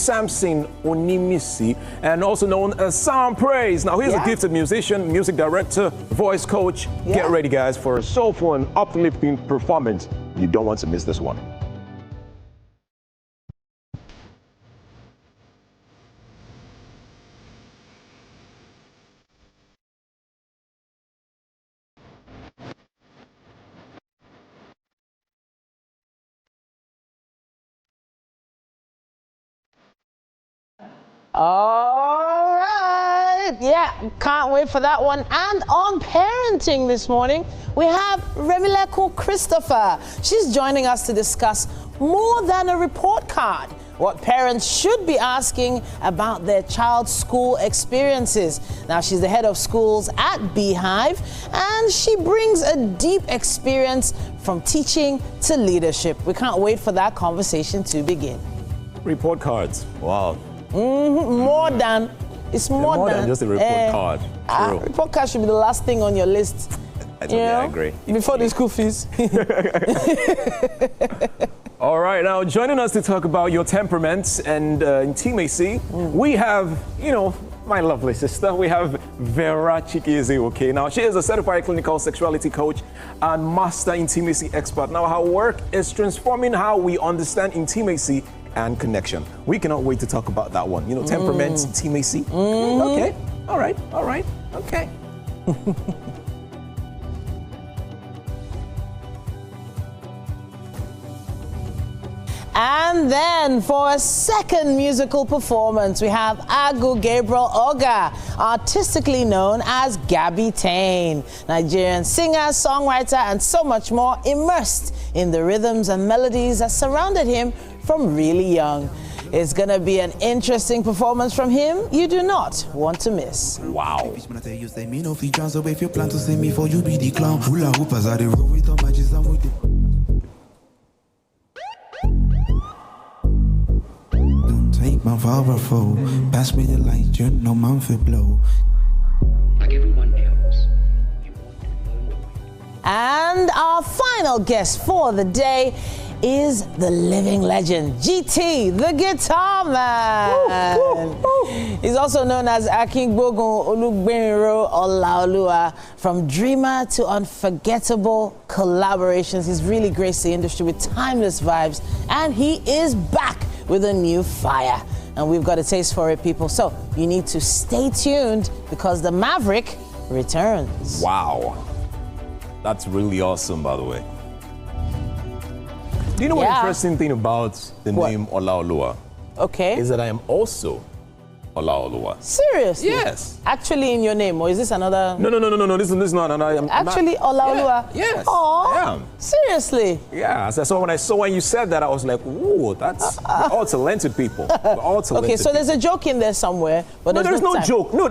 Samson Onimisi, and also known as Sound Praise. Now, he's a gifted musician, music director, voice coach. Get ready, guys, for a soulful and uplifting performance. You don't want to miss this one. All right, yeah, can't wait for that one. And on parenting this morning, we have Remileko Christopher. She's joining us to discuss more than a report card, what parents should be asking about their child's school experiences. Now, she's the head of schools at Beehive, and she brings a deep experience from teaching to leadership. We can't wait for that conversation to begin. Report cards, wow. More than just a report card. Report card should be the last thing on your list. I agree. Before the school fees. All right, now joining us to talk about your temperament and intimacy, we have, my lovely sister, we have Vera Chikizi, okay? Now, she is a certified clinical sexuality coach and master intimacy expert. Now, her work is transforming how we understand intimacy and connection. We cannot wait to talk about that one. Temperament, intimacy. Okay, all right, okay. And then for a second musical performance, we have Agu Gabriel Oga, artistically known as Gabby Tane, Nigerian singer, songwriter, and so much more, immersed in the rhythms and melodies that surrounded him from really young. It's gonna be an interesting performance from him you do not want to miss. Wow. Take my powerful, pass me the light, you know man for blow. Like everyone else. And our final guest for the day is the living legend, GT, the guitar man. He's also known as Akingbogun Olugbenro Olaoluwa. From dreamer to unforgettable collaborations, he's really graced the industry with timeless vibes, and he is back with a new fire. And we've got a taste for it, people. So you need to stay tuned because the Maverick returns. Wow. That's really awesome, by the way. Do you know one interesting thing about the name Olaoluwa? Okay. Is that I am also Olaoluwa. Seriously? Yes. Actually in your name, or is this another? No. This is not. Actually Olaoluwa? Yeah, yes. Oh, I am. Seriously? Yeah. So when you said that, I was like, ooh, that's we're all talented people. We're all talented. Okay, so there's a joke in there somewhere, but there's no joke. No.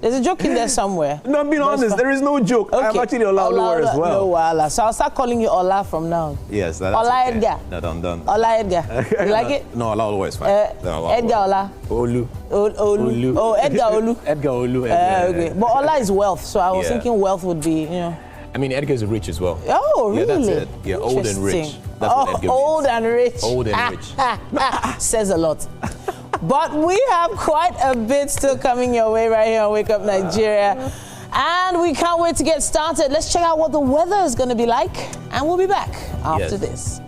There's a joke in there somewhere. No, I'm being honest, there is no joke. Okay. I'm actually Olaoluwa as well. No, Wala. So I'll start calling you Ola from now. Yes, that's Ola okay. Edgar. No, done. Ola Edgar. You like it? No, Olaoluwa is fine. Edgar Ola. Olu. Olu. Oh, Edgar Olu. Edgar Olu. Okay. But Ola is wealth, so I was thinking wealth would be, I mean, Edgar is rich as well. Oh, really? Yeah, that's it. Yeah, old and rich. That's what Edgar old means. and rich. Old and rich. Says a lot. But we have quite a bit still coming your way right here on Wake Up Nigeria. And we can't wait to get started. Let's check out what the weather is going to be like. And we'll be back after this.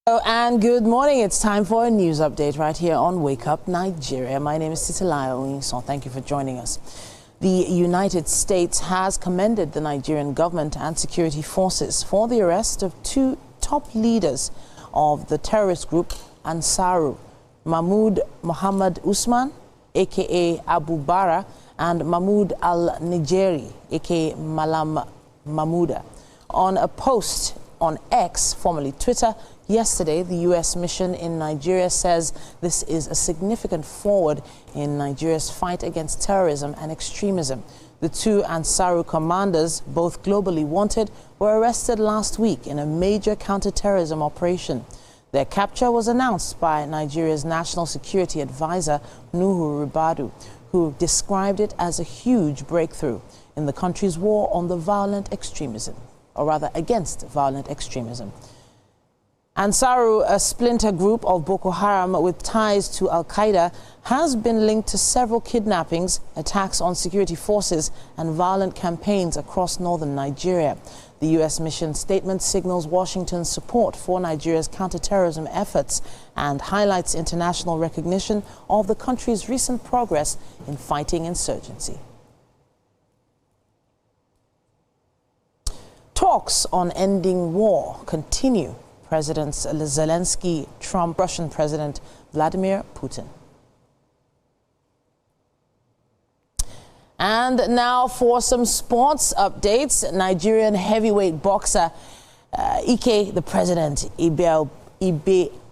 Hello and good morning. It's time for a news update right here on Wake Up Nigeria. My name is Titilayo Oyinson. Thank you for joining us. The United States has commended the Nigerian government and security forces for the arrest of two top leaders of the terrorist group Ansaru, Mahmoud Mohammed Usman, aka Abu Bara, and Mahmoud al-Nigeri, aka Malam Mahmouda. On a post on X, formerly Twitter, yesterday, the U.S. mission in Nigeria says this is a significant forward in Nigeria's fight against terrorism and extremism. The two Ansaru commanders, both globally wanted, were arrested last week in a major counterterrorism operation. Their capture was announced by Nigeria's National Security Advisor, Nuhu Ribadu, who described it as a huge breakthrough in the country's war on the violent extremism, or rather against violent extremism. Ansaru, a splinter group of Boko Haram with ties to Al-Qaeda, has been linked to several kidnappings, attacks on security forces, and violent campaigns across northern Nigeria. The U.S. mission statement signals Washington's support for Nigeria's counterterrorism efforts and highlights international recognition of the country's recent progress in fighting insurgency. Talks on ending war continue. President Zelensky, Trump, Russian President Vladimir Putin. And now for some sports updates. Nigerian heavyweight boxer Ike, the president, Ibe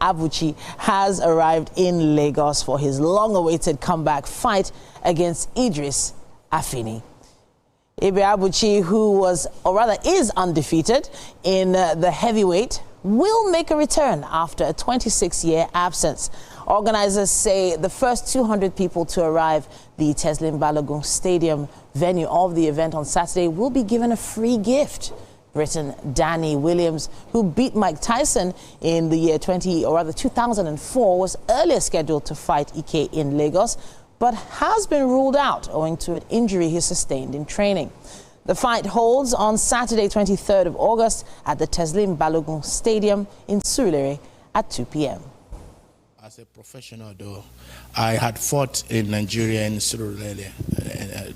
Abuchi, has arrived in Lagos for his long-awaited comeback fight against Idris Afini. Ibe Abuchi, who was, or rather is undefeated in the heavyweight, will make a return after a 26-year absence. Organizers say the first 200 people to arrive the Teslim Balogun Stadium venue of the event on Saturday will be given a free gift. Briton Danny Williams, who beat Mike Tyson in the year 2004, was earlier scheduled to fight Ike in Lagos, but has been ruled out owing to an injury he sustained in training. The fight holds on Saturday, 23rd of August at the Teslim Balogun Stadium in Surulere at 2 p.m. As a professional, though, I had fought in Nigeria in Surulere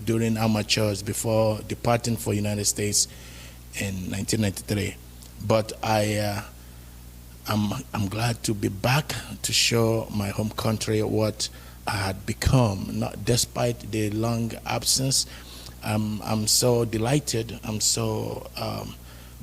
during amateurs before departing for United States in 1993. But I'm glad to be back to show my home country what I had become, not despite the long absence. I'm so delighted, I'm so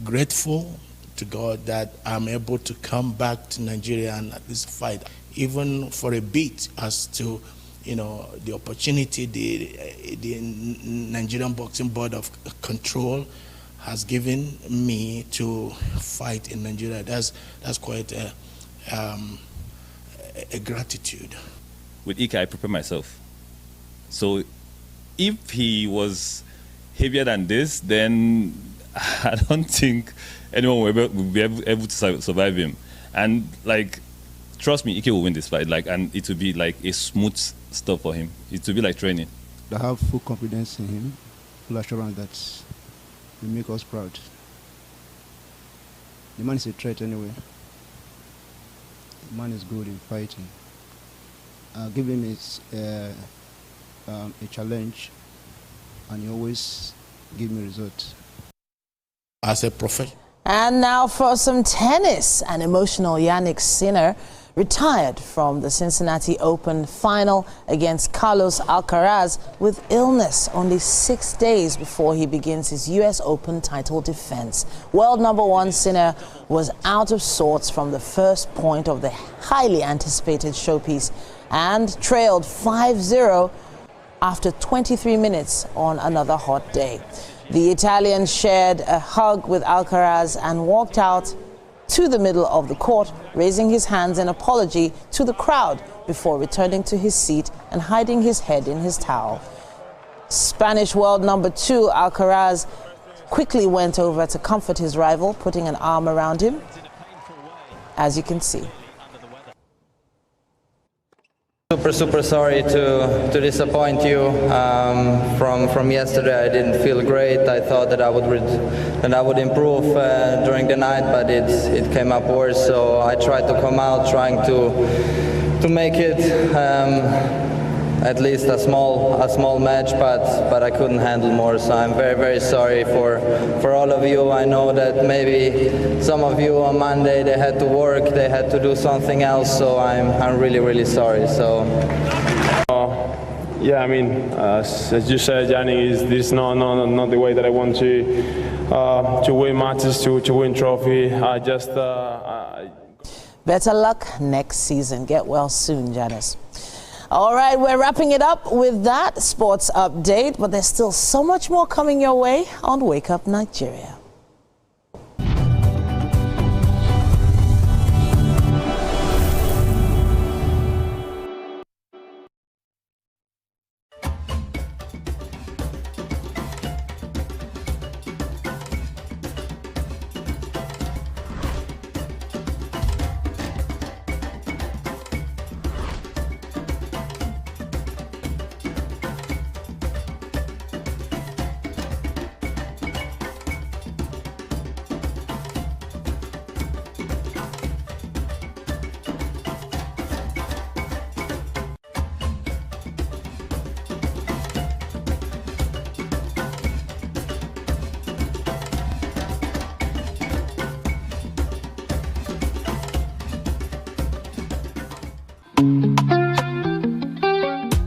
grateful to God that I'm able to come back to Nigeria and at least fight, even for a bit, as to, you know, the opportunity the Nigerian Boxing Board of Control has given me to fight in Nigeria. That's quite a gratitude. With Ike, I prepare myself. So if he was heavier than this, then I don't think anyone will be able to survive him. And like, trust me, Ike will win this fight. Like, and it will be like a smooth stuff for him. It will be like training. I have full confidence in him, full assurance that he will make us proud. The man is a threat anyway. The man is good in fighting. I'll give him a challenge, and he always give me results. As a professional. And now for some tennis. An emotional Yannick Sinner retired from the Cincinnati Open final against Carlos Alcaraz with illness only 6 days before he begins his U.S. Open title defense. World number one Sinner was out of sorts from the first point of the highly anticipated showpiece and trailed 5-0 after 23 minutes on another hot day. The Italian shared a hug with Alcaraz and walked out to the middle of the court, raising his hands in apology to the crowd before returning to his seat and hiding his head in his towel. Spanish world number two Alcaraz quickly went over to comfort his rival, putting an arm around him, as you can see. Super sorry to disappoint you. From yesterday, I didn't feel great. I thought that I would improve during the night, but it came up worse. So I tried to come out, trying to make it at least a small match, but I couldn't handle more. So I'm very sorry for all of you. I know that maybe some of you on Monday they had to work, they had to do something else. So I'm really sorry. So. Yeah, I mean, as you said, Yanni, this is not the way that I want to win matches, to win trophy. I just. Better luck next season. Get well soon, Janice. All right, we're wrapping it up with that sports update, but there's still so much more coming your way on Wake Up Nigeria.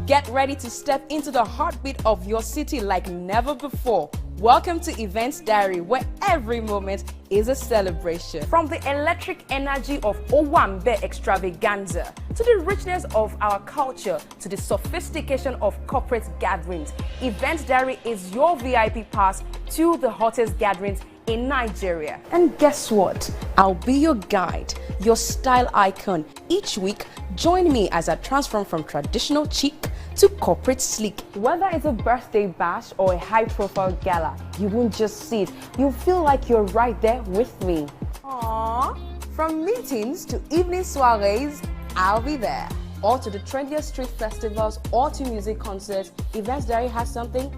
Get ready to step into the heartbeat of your city like never before. Welcome to Events Diary, where every moment is a celebration. From the electric energy of Owambe extravaganza, to the richness of our culture, to the sophistication of corporate gatherings, Events Diary is your VIP pass to the hottest gatherings in Nigeria. And guess what? I'll be your guide, your style icon. Each week, join me as I transform from traditional chic to corporate sleek. Whether it's a birthday bash or a high-profile gala, you won't just see it, you'll feel like you're right there with me. Aww. From meetings to evening soirees, I'll be there. Or to the trendiest street festivals or to music concerts, Events Diary has something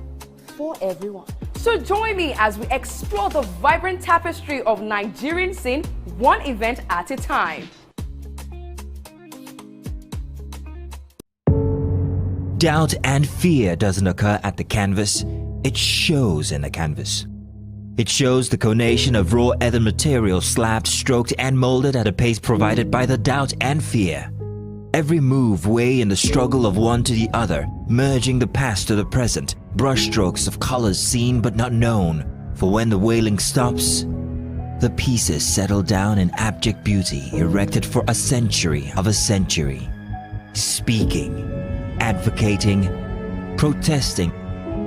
for everyone. So join me as we explore the vibrant tapestry of Nigerian scene, one event at a time. Doubt and fear doesn't occur at the canvas, it shows in the canvas. It shows the conation of raw earthen material slabbed, stroked and molded at a pace provided by the doubt and fear. Every move way in the struggle of one to the other, merging the past to the present, brushstrokes of colors seen but not known. For when the wailing stops, the pieces settle down in abject beauty erected for a century of a century. Speaking, advocating, protesting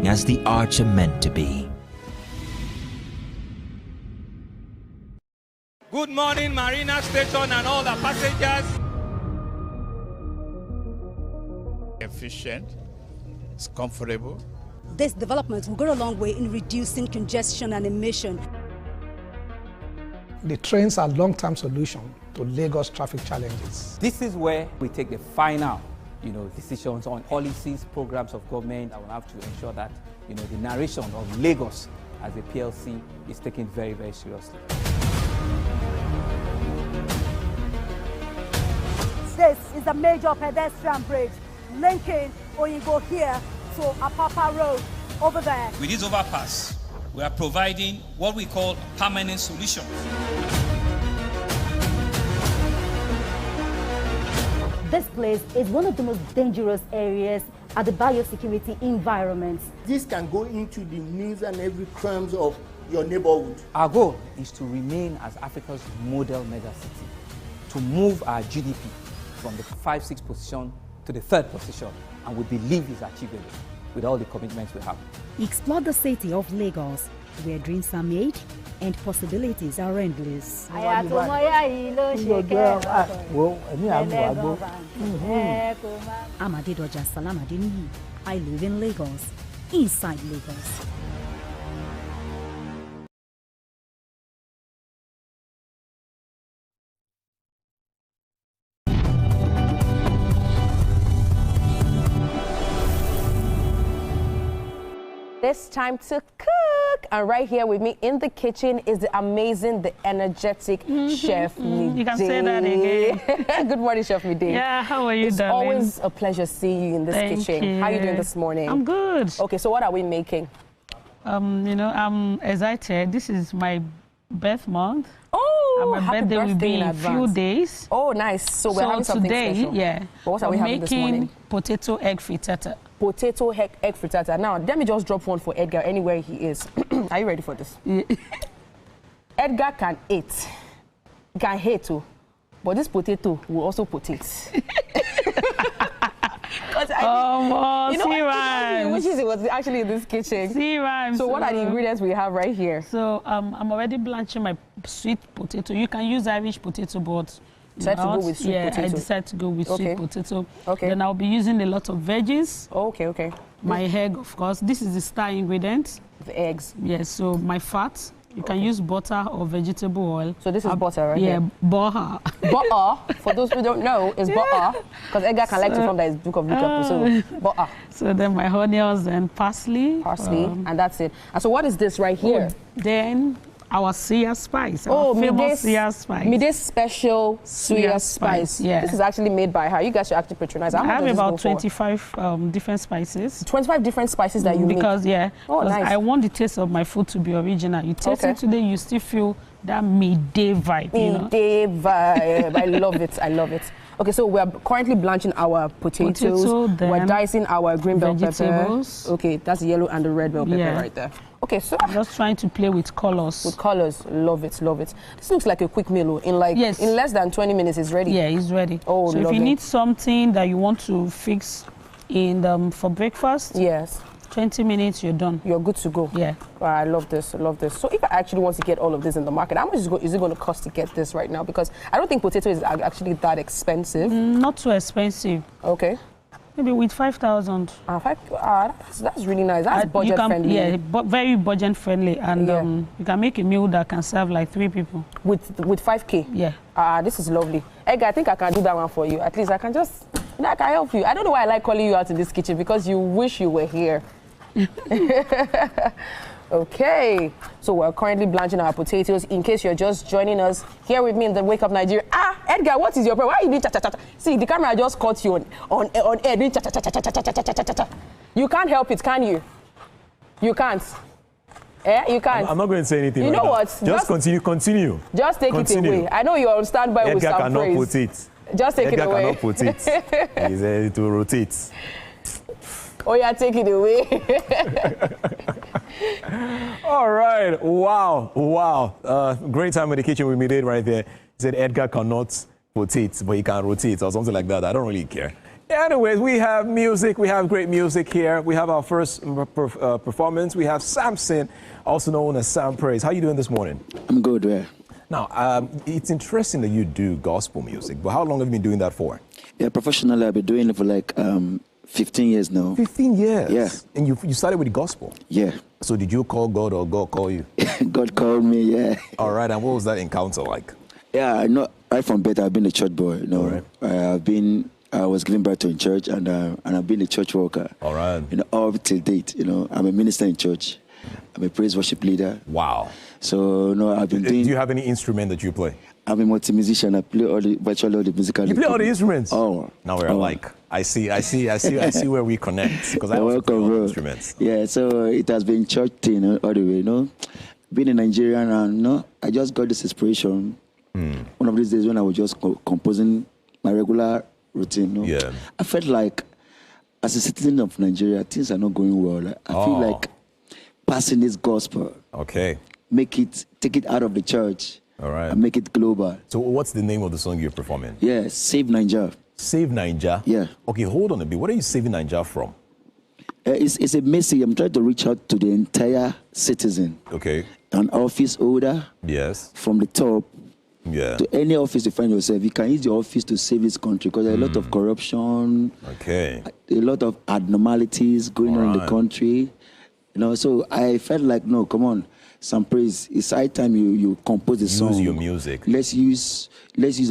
as the arts are meant to be. Good morning, Marina Station and all the passengers. Efficient, it's comfortable. This development will go a long way in reducing congestion and emission. The trains are a long-term solution to Lagos traffic challenges. This is where we take the final decisions on policies, programs of government. I will have to ensure that the narration of Lagos as a PLC is taken very, very seriously. This is a major pedestrian bridge linking Oyingo here to Apapa Road over there. With this overpass, we are providing what we call permanent solutions. This place is one of the most dangerous areas at the biosecurity environment. This can go into the news and every crimes of your neighborhood. Our goal is to remain as Africa's model megacity, to move our GDP from the 5-6 position to the 3rd position, and we believe it's achievable with all the commitments we have. Explore the city of Lagos, where dreams are made and possibilities are endless. Amadedoja Salamadini. I live in Lagos, inside Lagos. It's time to cook. And right here with me in the kitchen is the amazing, the energetic Chef Mide. You can say that again. Good morning, Chef Mide. Yeah, how are you, darling? It's always a pleasure seeing you in this kitchen. You. How are you doing this morning? I'm good. Okay, so what are we making? You know, I'm excited. This is my birth month. Oh, and my birthday will be in a few days. Oh, nice. So we're having something today, special. Yeah. But what are we having this morning? Potato egg frittata. Potato egg frittata. Now, let me just drop one for Edgar anywhere he is. Are you ready for this? Yeah. Edgar can eat. He can hate too. But this potato will also potate. Wishes it was actually in this kitchen. So what are the ingredients we have right here? So I'm already blanching my sweet potato. You can use Irish potato, but decide to go with sweet potato. I decided to go with sweet potato. Okay. Then I'll be using a lot of veggies. Okay. My egg, of course. This is the star ingredient. The eggs. Yes. So my fat. You can use butter or vegetable oil. So this is butter, right? Yeah, butter. Butter, for those who don't know, is butter. Because Edgar can like to from that book of Luke. So butter. So then my onions and parsley. And that's it. And so what is this right here? Then our suya spice. Our famous suya spice. Mide's special suya spice. Yeah. This is actually made by her. You guys should actually patronize. I have about 25 different spices. 25 different spices that you make? Because, nice. I want the taste of my food to be original. You taste it today, you still feel that midday vibe. Vibe. I love it. I love it. Okay, so we're currently blanching our potatoes. We're dicing our green bell vegetables. Pepper. Okay, that's the yellow and the red bell pepper right there. Okay, so I'm just trying to play with colors. Love it. This looks like a quick meal. In less than 20 minutes, it's ready. Yeah, it's ready. Oh, so if you need something that you want to fix in for breakfast, 20 minutes, you're done. You're good to go. Yeah. Wow, I love this. So if I actually want to get all of this in the market, how much is it going to cost to get this right now? Because I don't think potato is actually that expensive. Not too expensive. Okay. Maybe with 5,000. That's really nice. That's budget friendly. Yeah, very budget friendly, and you can make a meal that can serve like 3 people. With 5K. Yeah. This is lovely. Edgar, I think I can do that one for you. At least I can I can help you. I don't know why I like calling you out in this kitchen, because you wish you were here. Okay, so we're currently blanching our potatoes. In case you're just joining us here with me in the Wake Up Nigeria. Edgar, what is your problem? Why are you doing cha-cha-cha-cha? See, the camera just caught you on air doing cha-cha-cha-cha-cha-cha-cha-cha-cha. You can't help it, can you? You can't. You can't. I'm not going to say anything. You know what? Just continue. Just take it away. I know you're on standby with some praise. Edgar cannot put it. Just take it away. Edgar cannot put it. He's ready to rotate. Oh yeah, take it away. All right. Wow. Great time in the kitchen with Mide right there. He said Edgar cannot rotate, but he can rotate or something like that. I don't really care. Anyways, we have music. We have great music here. We have our first performance. We have Samson, also known as Sam Praise. How are you doing this morning? I'm good, yeah. Now, it's interesting that you do gospel music, but how long have you been doing that for? Yeah, professionally, I've been doing it for like 15 years now. 15 years? Yeah. And you started with the gospel? Yeah. So did you call God or God call you? God called me, yeah. All right, and what was that encounter like? Yeah, I know right from birth I've been a church boy. You know, right. I was given birth to in church, and I've been a church worker. All right. You know, all till date. You know, I'm a minister in church. I'm a praise worship leader. Wow. So I've been doing. Do you have any instrument that you play? I'm a multi-musician. I play virtually all the musical. You play all the instruments? Oh. Now we're alike. I see where we connect, because I also play all the instruments. Yeah, so it has been church thing all the way, you know. Being a Nigerian, and I just got this inspiration. One of these days when I was just composing my regular routine, Yeah. I felt like, as a citizen of Nigeria, things are not going well. I feel like passing this gospel. Okay. Take it out of the church. All right. And make it global. So what's the name of the song you're performing? Yeah, Save Nigeria. Save Nigeria? Yeah. Okay, hold on a bit. What are you saving Nigeria from? It's a message. I'm trying to reach out to the entire citizen. Okay. An office holder. Yes. From the top. Yeah. To any office you find yourself, you can use your office to save this country, because there's a lot of corruption. Okay. A lot of abnormalities going on in the country. You know, so I felt like, no, come on. some praise. It's high time you compose the song. Use your music. Let's use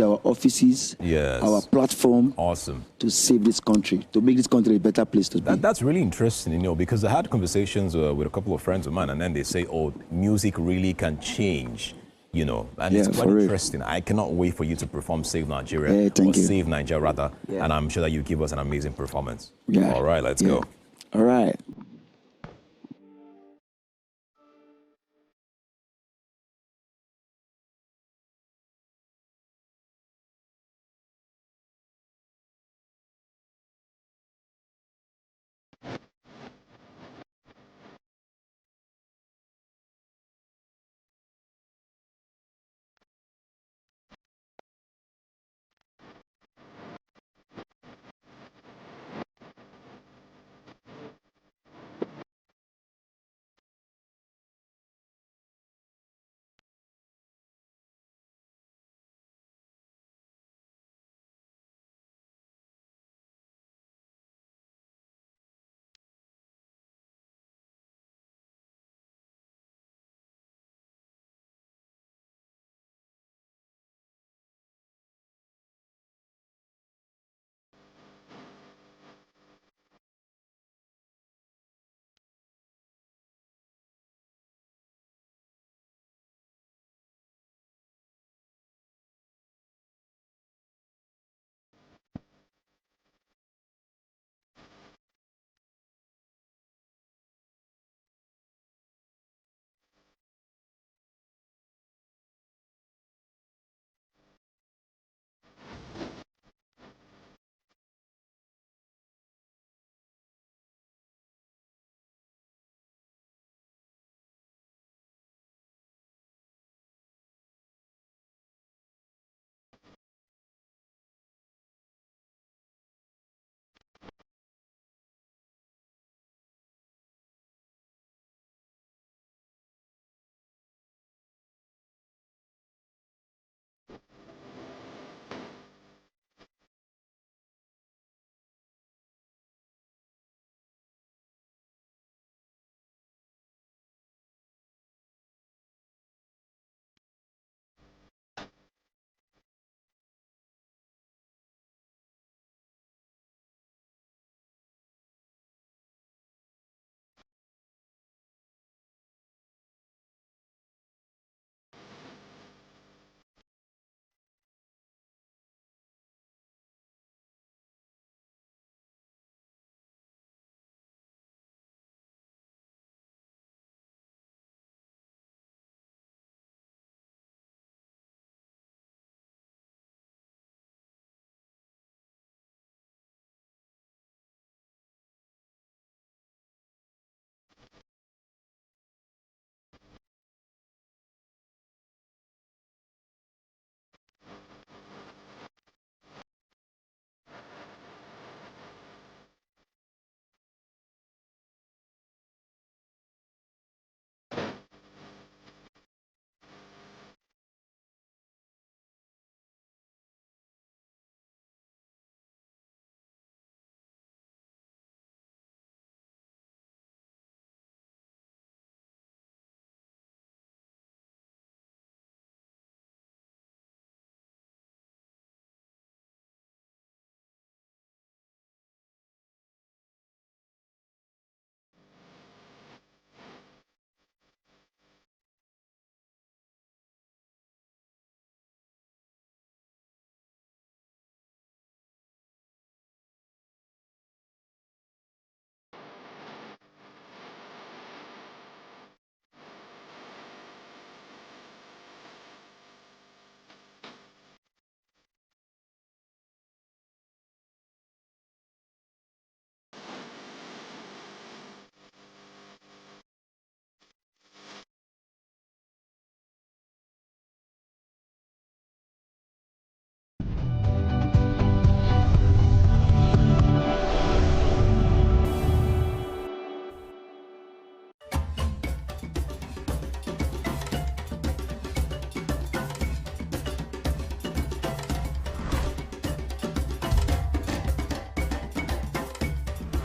our offices, yes, our platform, awesome, to save this country, to make this country a better place to be. That's really interesting, you know, because I had conversations with a couple of friends of mine, and then they say, "Oh, music really can change." You know, and it's quite interesting. I cannot wait for you to perform Save Nigeria, or Save Nigeria rather, and I'm sure that you give us an amazing performance. Yeah. All right, let's go. All right.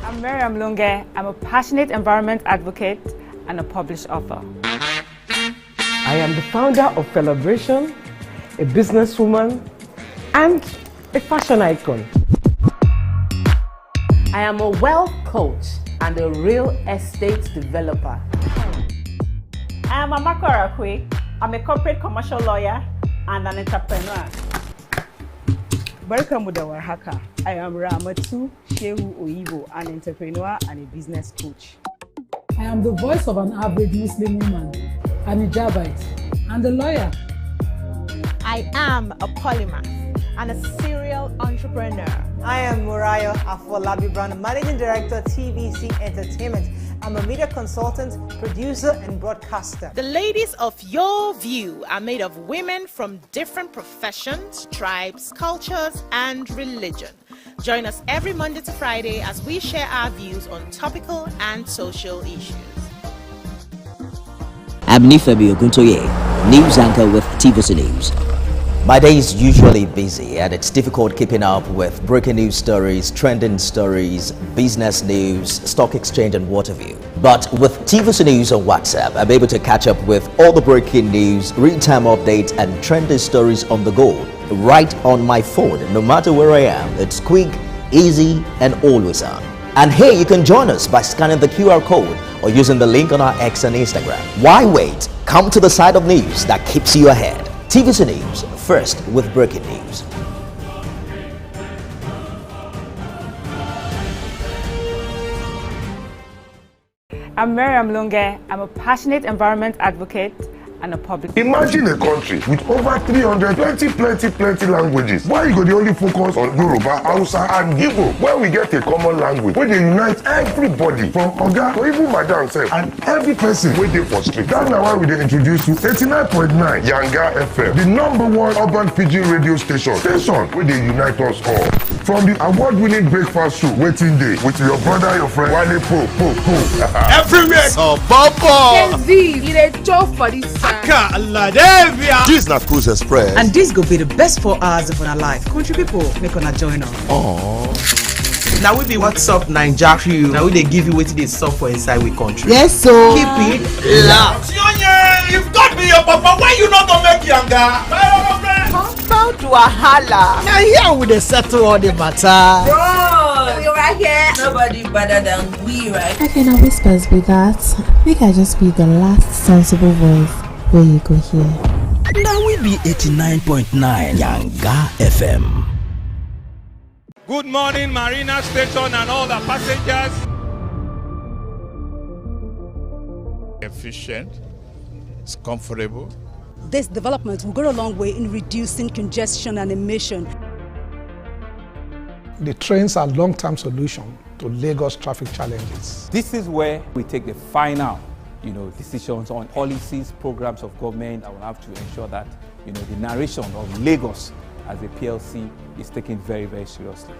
I'm Miriam Lunge. I'm a passionate environment advocate and a published author. I am the founder of Celebration, a businesswoman, and a fashion icon. I am a wealth coach and a real estate developer. I am Amako Arakwe. I'm a corporate commercial lawyer and an entrepreneur. Barkamu da warhaka. I am Ramatu Shehu Oyibo, an entrepreneur and a business coach. I am the voice of an average Muslim woman, an hijabite, and a lawyer. I am a polymath and a serial entrepreneur. I am Murayo Afolabi Brown, Managing Director, TVC Entertainment. I'm a media consultant, producer, and broadcaster. The ladies of Your View are made of women from different professions, tribes, cultures, and religion. Join us every Monday to Friday as we share our views on topical and social issues. I'm Nifemi Oguntoye, news anchor with TVC News. My day is usually busy and it's difficult keeping up with breaking news stories, trending stories, business news, stock exchange and what have you. But with TVC News on WhatsApp, I'm able to catch up with all the breaking news, real-time updates and trending stories on the go, right on my phone, no matter where I am. It's quick, easy and always on. And here you can join us by scanning the QR code or using the link on our X and Instagram. Why wait? Come to the side of news that keeps you ahead. TVC News, first with breaking news. I'm Miriam Lunge. I'm a passionate environment advocate and a public. Imagine a country with over 320 plenty languages. Why you go the only focus on Yoruba, Hausa and Igbo? Where we get a common language where they unite everybody from Oga to even Madam self and every person where they for street. That's now why we dey introduce you 89.9 Yanga FM, the #1 urban pidgin radio station where they unite us all. From the award-winning breakfast show, Waiting Day, with your brother, your friend, Wale Po. Everywhere. So, Bobo. Kenzie, you dey joke for this time. This is not Cruise Express. And this go be the best 4 hours of our life. Country people, make una join us. Oh. Now we be what's up Naija crew. Now we they give you wetin dey sup for inside we country. Yes, so keep it loud. If God be your papa, why you not gonna make Yanga? About Wahala. Now here we dey settle all the matter. Bro, you right here. Nobody better than we, right? Okay, now whispers be that. Make I just be the last sensible voice where you go here. Now we be 89.9 Yanga FM. Good morning, Marina Station and all the passengers. Efficient, it's comfortable. This development will go a long way in reducing congestion and emission. The trains are a long-term solution to Lagos traffic challenges. This is where we take the final, decisions on policies, programs of government that will have to ensure that, the narration of Lagos as a PLC is taken very, very seriously.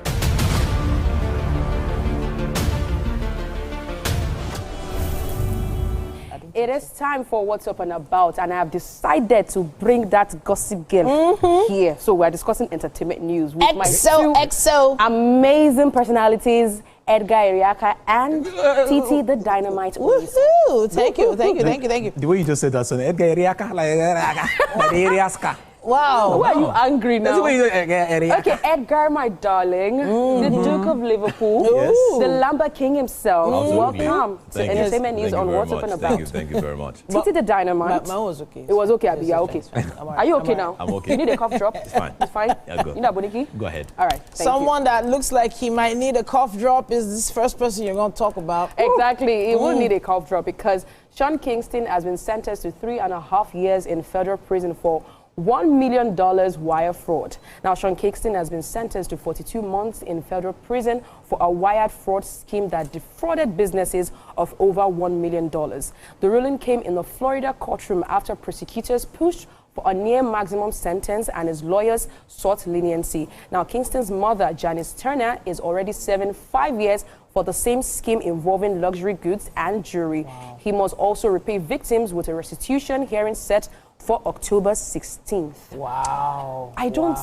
It is time for What's Up and About, and I have decided to bring that gossip girl here. So we're discussing entertainment news with my two amazing personalities, Edgar Iriaka and Titi the Dynamite. Woohoo! Thank you. The way you just said that, so Edgar Iriaka, like Wow. Why are you angry now? Okay, Edgar, my darling, the Duke of Liverpool, the Lamba King himself. Welcome to Entertainment News on What's Up and About. Thank you very much. Titi the Dynamite. Mine was okay. It was okay, Abby. Yeah, okay. Are you okay now? I'm okay. You need a cough drop? It's fine. It's fine? Yeah, go. You know, Boniki? Go ahead. All right. Someone that looks like he might need a cough drop is this first person you're going to talk about. Exactly. He will need a cough drop because Sean Kingston has been sentenced to 3.5 years in federal prison for $1 million wire fraud. Now, Sean Kingston has been sentenced to 42 months in federal prison for a wired fraud scheme that defrauded businesses of over $1 million. The ruling came in the Florida courtroom after prosecutors pushed for a near maximum sentence and his lawyers sought leniency. Now, Kingston's mother, Janice Turner, is already serving 5 years for the same scheme involving luxury goods and jewelry. Wow. He must also repay victims with a restitution hearing set for October 16th. Wow. I don't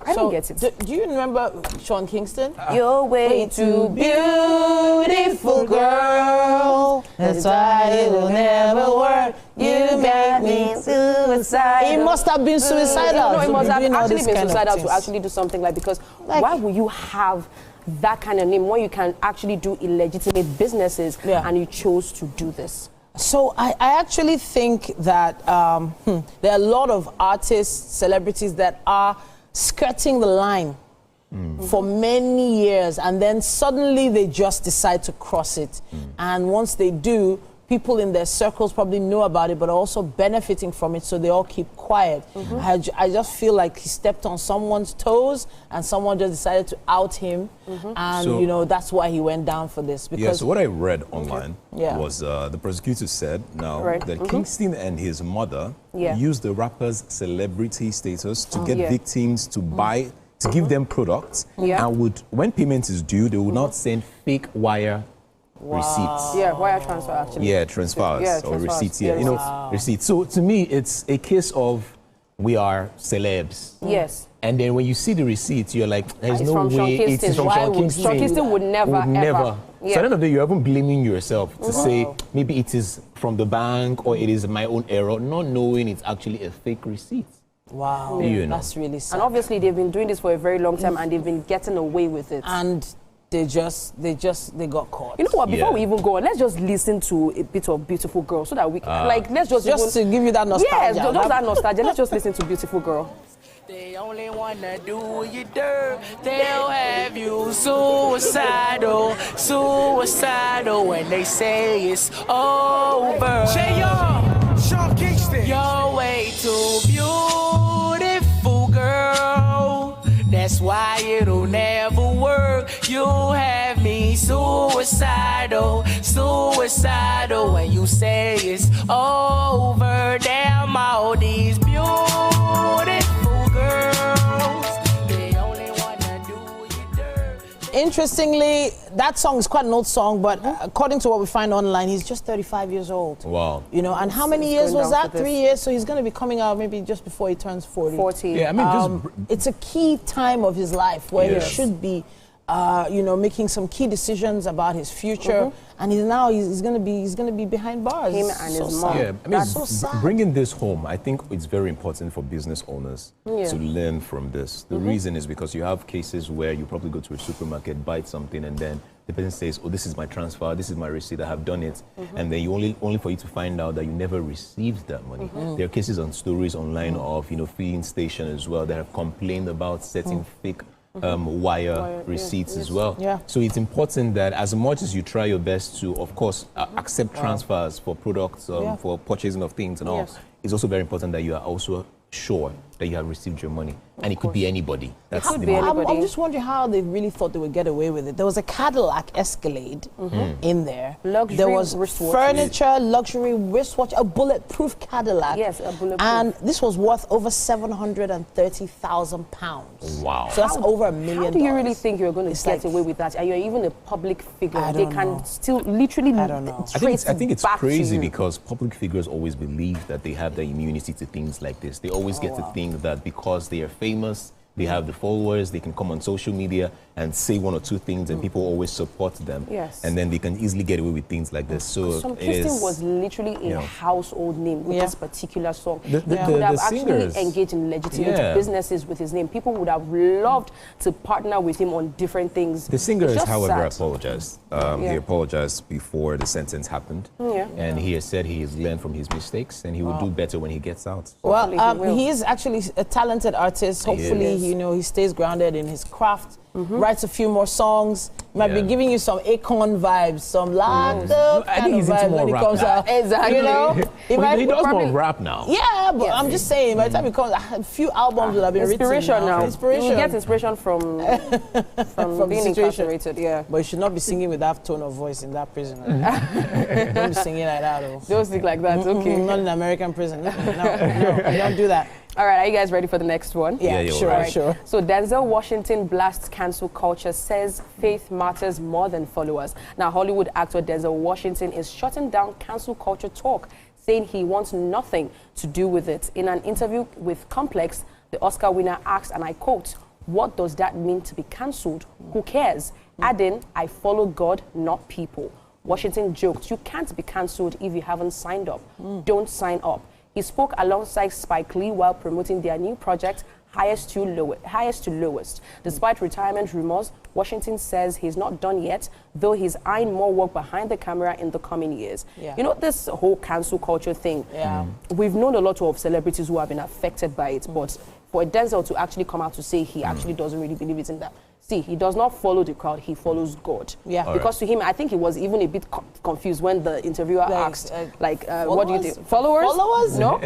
I don't get it. Do you remember Sean Kingston? You're way too beautiful, girl. That's why it will never work. You make me suicidal. He must have been suicidal. No, he must have actually been kind of suicidal to things. actually do something because why would you have that kind of name when you can actually do illegitimate businesses and you chose to do this? So I actually think that there are a lot of artists, celebrities that are skirting the line for many years, and then suddenly they just decide to cross it. And once they do, people in their circles probably know about it, but are also benefiting from it, so they all keep quiet. I just feel like he stepped on someone's toes, and someone just decided to out him, and So- that's why he went down for this. Because Yeah, so what I read online was the prosecutor said that Kingston and his mother used the rapper's celebrity status to get victims to buy, to give them products, and would, when payment is due, they would not send fake wire receipts. Yeah, wire transfer actually. Yeah, transfers or transfers. receipts. Yeah, Yeah, you know, receipts. So to me, it's a case of we are celebs. Yes. And then when you see the receipts, you're like, there's It's no from Sean way it Kingston. is from Why Sean would Kingston. Sean Kingston would never, ever. So Yeah. at the end of the day, you're even blaming yourself to say maybe it is from the bank or it is my own error, not knowing it's actually a fake receipt. Wow, You know. that's really sad. And obviously they've been doing this for a very long time and they've been getting away with it. And they got caught. You know what? Before Yeah. we even go on, let's just listen to a bit of Beautiful Girl so that we can, let's just to give you that nostalgia. Yes, just that nostalgia. Let's just listen to Beautiful Girl. They only wanna do you dirt. They'll have you suicidal, suicidal when they say it's over. J.R. Sean Kingston. You're way too beautiful, girl. That's why it'll never work. You have me suicidal, suicidal when you say it's over. Damn, all these beautiful girls, they only wanna do you dirt. Interestingly, that song is quite an old song, but according to what we find online, he's just 35 years old. Wow. You know, and how many He's years going was down that? for this. 3 years? So he's going to be coming out maybe just before he turns 40. 40. Yeah, I mean, It's a key time of his life where Yes. he should be, making some key decisions about his future, and he's going to be behind bars. Him and his mom. Yeah, I mean, That's so sad. bringing this home, I think it's very important for business owners Yeah. to learn from this. The reason is because you have cases where you probably go to a supermarket, buy something, and then the person says, "Oh, this is my transfer, this is my receipt, I have done it," and then you only for you to find out that you never received that money. There are cases and stories online of filling station as well that have complained about certain fake wire receipts as well. Yeah. So it's important that as much as you try your best to, of course, accept transfers for products, for purchasing of things and all, Yes. it's also very important that you are also sure that you have received your money. And it could be anybody. That's could the be main- anybody. I'm just wondering how they really thought they would get away with it. There was a Cadillac Escalade in there. Luxury there was wristwatch. furniture, luxury wristwatch, a bulletproof Cadillac. Yes, a bulletproof. And this was worth over £730,000. Wow. So that's over $1 million. How do you really think you're going to It's get like- away with that? And you're even a public figure. I They don't can know. still literally I don't know. I think it's back to crazy you. because public figures always believe that they have the immunity to things like this. They always get to think that because they are famous, they have the followers, they can come on social media and say one or two things and people always support them. Yes. And then they can easily get away with things like this. So Some it Kingston is, was literally a household name with this particular song. The- He the- could have the actually singers. engaged in legitimate Yeah. businesses with his name. People would have loved to partner with him on different things. The singer, It's is, just however, sad. apologized. He apologized before the sentence happened. Yeah. And he has said he has learned from his mistakes and he will do better when he gets out. Well, Hopefully he will. he is actually a talented artist. Hopefully, he stays grounded in his craft. Writes a few more songs. Might be giving you some Akon vibes, some locked up I kind think of he's into vibes more when he rap comes now. out. Exactly. You know, He does more rap now. Yeah, but I'm just saying, by the time he comes, a few albums will have been Inspiration written now. Inspiration. You get inspiration from From being the situation. incarcerated. Yeah. But you should not be singing with that tone of voice in that prison. Don't be singing like that. Don't sing like that. Okay. Not in American prison. No, don't do that. All right, are you guys ready for the next one? Yeah, sure, All right. sure. So Denzel Washington blasts cancel culture, says faith matters more than followers. Now, Hollywood actor Denzel Washington is shutting down cancel culture talk, saying he wants nothing to do with it. In an interview with Complex, the Oscar winner asked, and I quote, what does that mean to be cancelled? Who cares? Adding, I follow God, not people. Washington joked, you can't be cancelled if you haven't signed up. Don't sign up. He spoke alongside Spike Lee while promoting their new project, Highest to Lowest. Despite retirement rumors, Washington says he's not done yet, though he's eyeing more work behind the camera in the coming years. Yeah. You know, this whole cancel culture thing, we've known a lot of celebrities who have been affected by it, but for Denzel to actually come out to say he actually doesn't really believe it in that. See, he does not follow the crowd, he follows God. Yeah. Because to him, I think he was even a bit confused when the interviewer asked, what do you think? Followers? Followers? No.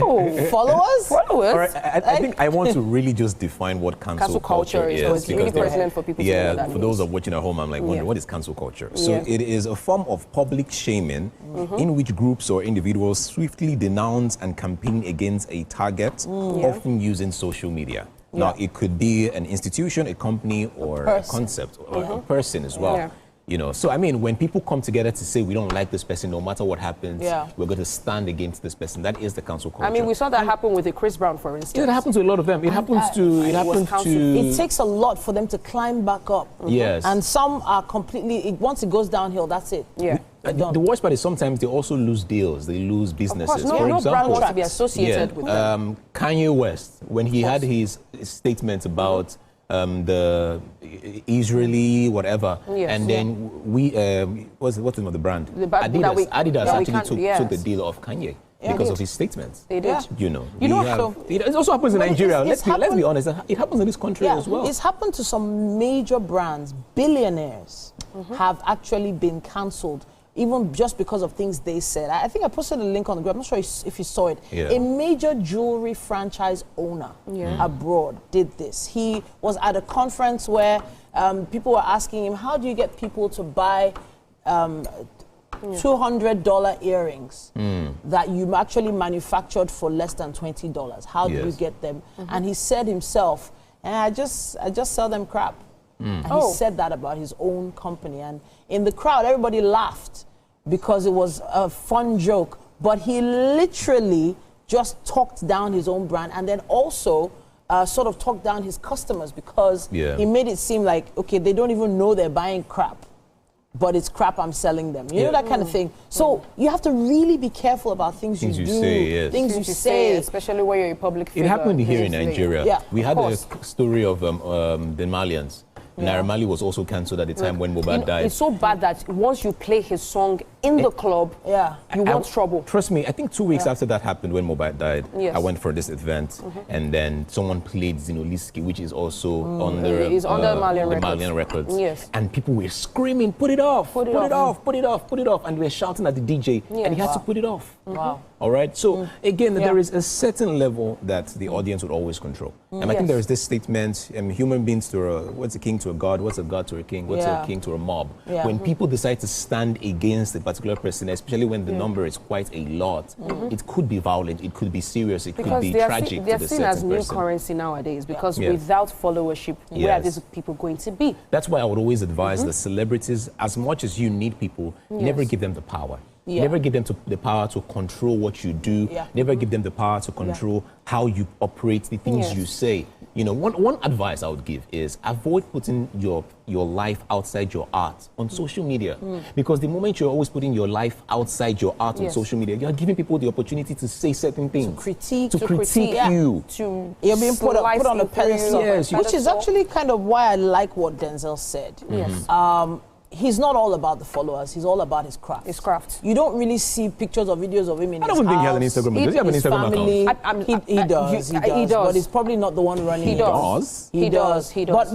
Followers? Followers? All right, I think I want to really just define what cancel culture is. So it's really pertinent for people to know what that for those of watching at home, I'm like wondering, what is cancel culture? So it is a form of public shaming in which groups or individuals swiftly denounce and campaign against a target, often using social media. Now, it could be an institution, a company, or a concept, or a person as well. Yeah. You know, so I mean, when people come together to say we don't like this person, no matter what happens, we're going to stand against this person. That is the cancel culture. I mean, we saw that happen with the Chris Brown, for instance. Yeah, it happens to a lot of them. It happens to. It takes a lot for them to climb back up. Yes. And some are completely. Once it goes downhill, that's it. Yeah. The worst part is sometimes they also lose deals. They lose businesses. Of course, no brand wants to be associated with them. Kanye West, when he had his statement about the Israeli whatever, and then we what's the name of the brand? Adidas actually took the deal off Kanye because of his statements. They did. You know, it also happens in Nigeria. Let's be honest. It happens in this country as well. It's happened to some major brands. Billionaires have actually been cancelled, even just because of things they said. I think I posted a link on the group. I'm not sure if you saw it. Yeah. A major jewelry franchise owner abroad did this. He was at a conference where people were asking him, how do you get people to buy $200 earrings that you actually manufactured for less than $20? How do you get them? And he said himself, I just sell them crap. And he said that about his own company. And in the crowd, everybody laughed because it was a fun joke. But he literally just talked down his own brand and then also sort of talked down his customers because he made it seem like, okay, they don't even know they're buying crap, but it's crap I'm selling them. You know, that kind of thing. So you have to really be careful about things you do, things you say. Especially when you're a public figure. It happened here in Nigeria. Yeah, we had a story of the Malians. Naira Marley was also cancelled at the time when Mohbad died. It's so bad that once you play his song in the club, you want trouble. Trust me, I think 2 weeks after that happened when Mohbad died, I went for this event and then someone played Zinoliski, which is also under Malian Records. Yes. And people were screaming, put it off, put it off, put it off, put it off. And they were shouting at the DJ and he had to put it off. Wow. All right. So again, there is a certain level that the audience would always control. And I think there is this statement, human beings to what's a king to a god, what's a god to a king, what's a king to a mob. When people decide to stand against a particular person, especially when the number is quite a lot, it could be violent, it could be serious, it could be tragic. They're seen as new currency nowadays because without followership, where are these people going to be? That's why I would always advise the celebrities, as much as you need people, never give them the power. Never give them the power to control what you do. Never give them the power to control how you operate, the things you say. You know, one advice I would give is avoid putting your life outside your art on social media. Because the moment you're always putting your life outside your art on social media, you're giving people the opportunity to say certain things. To critique you. You're being put on a pedestal. Which is actually kind of why I like what Denzel said. He's not all about the followers. He's all about his craft. His craft. You don't really see pictures or videos of him in his house. I don't think he has an Instagram. Does he have an Instagram account? He does. But he's probably not the one running it. He does. But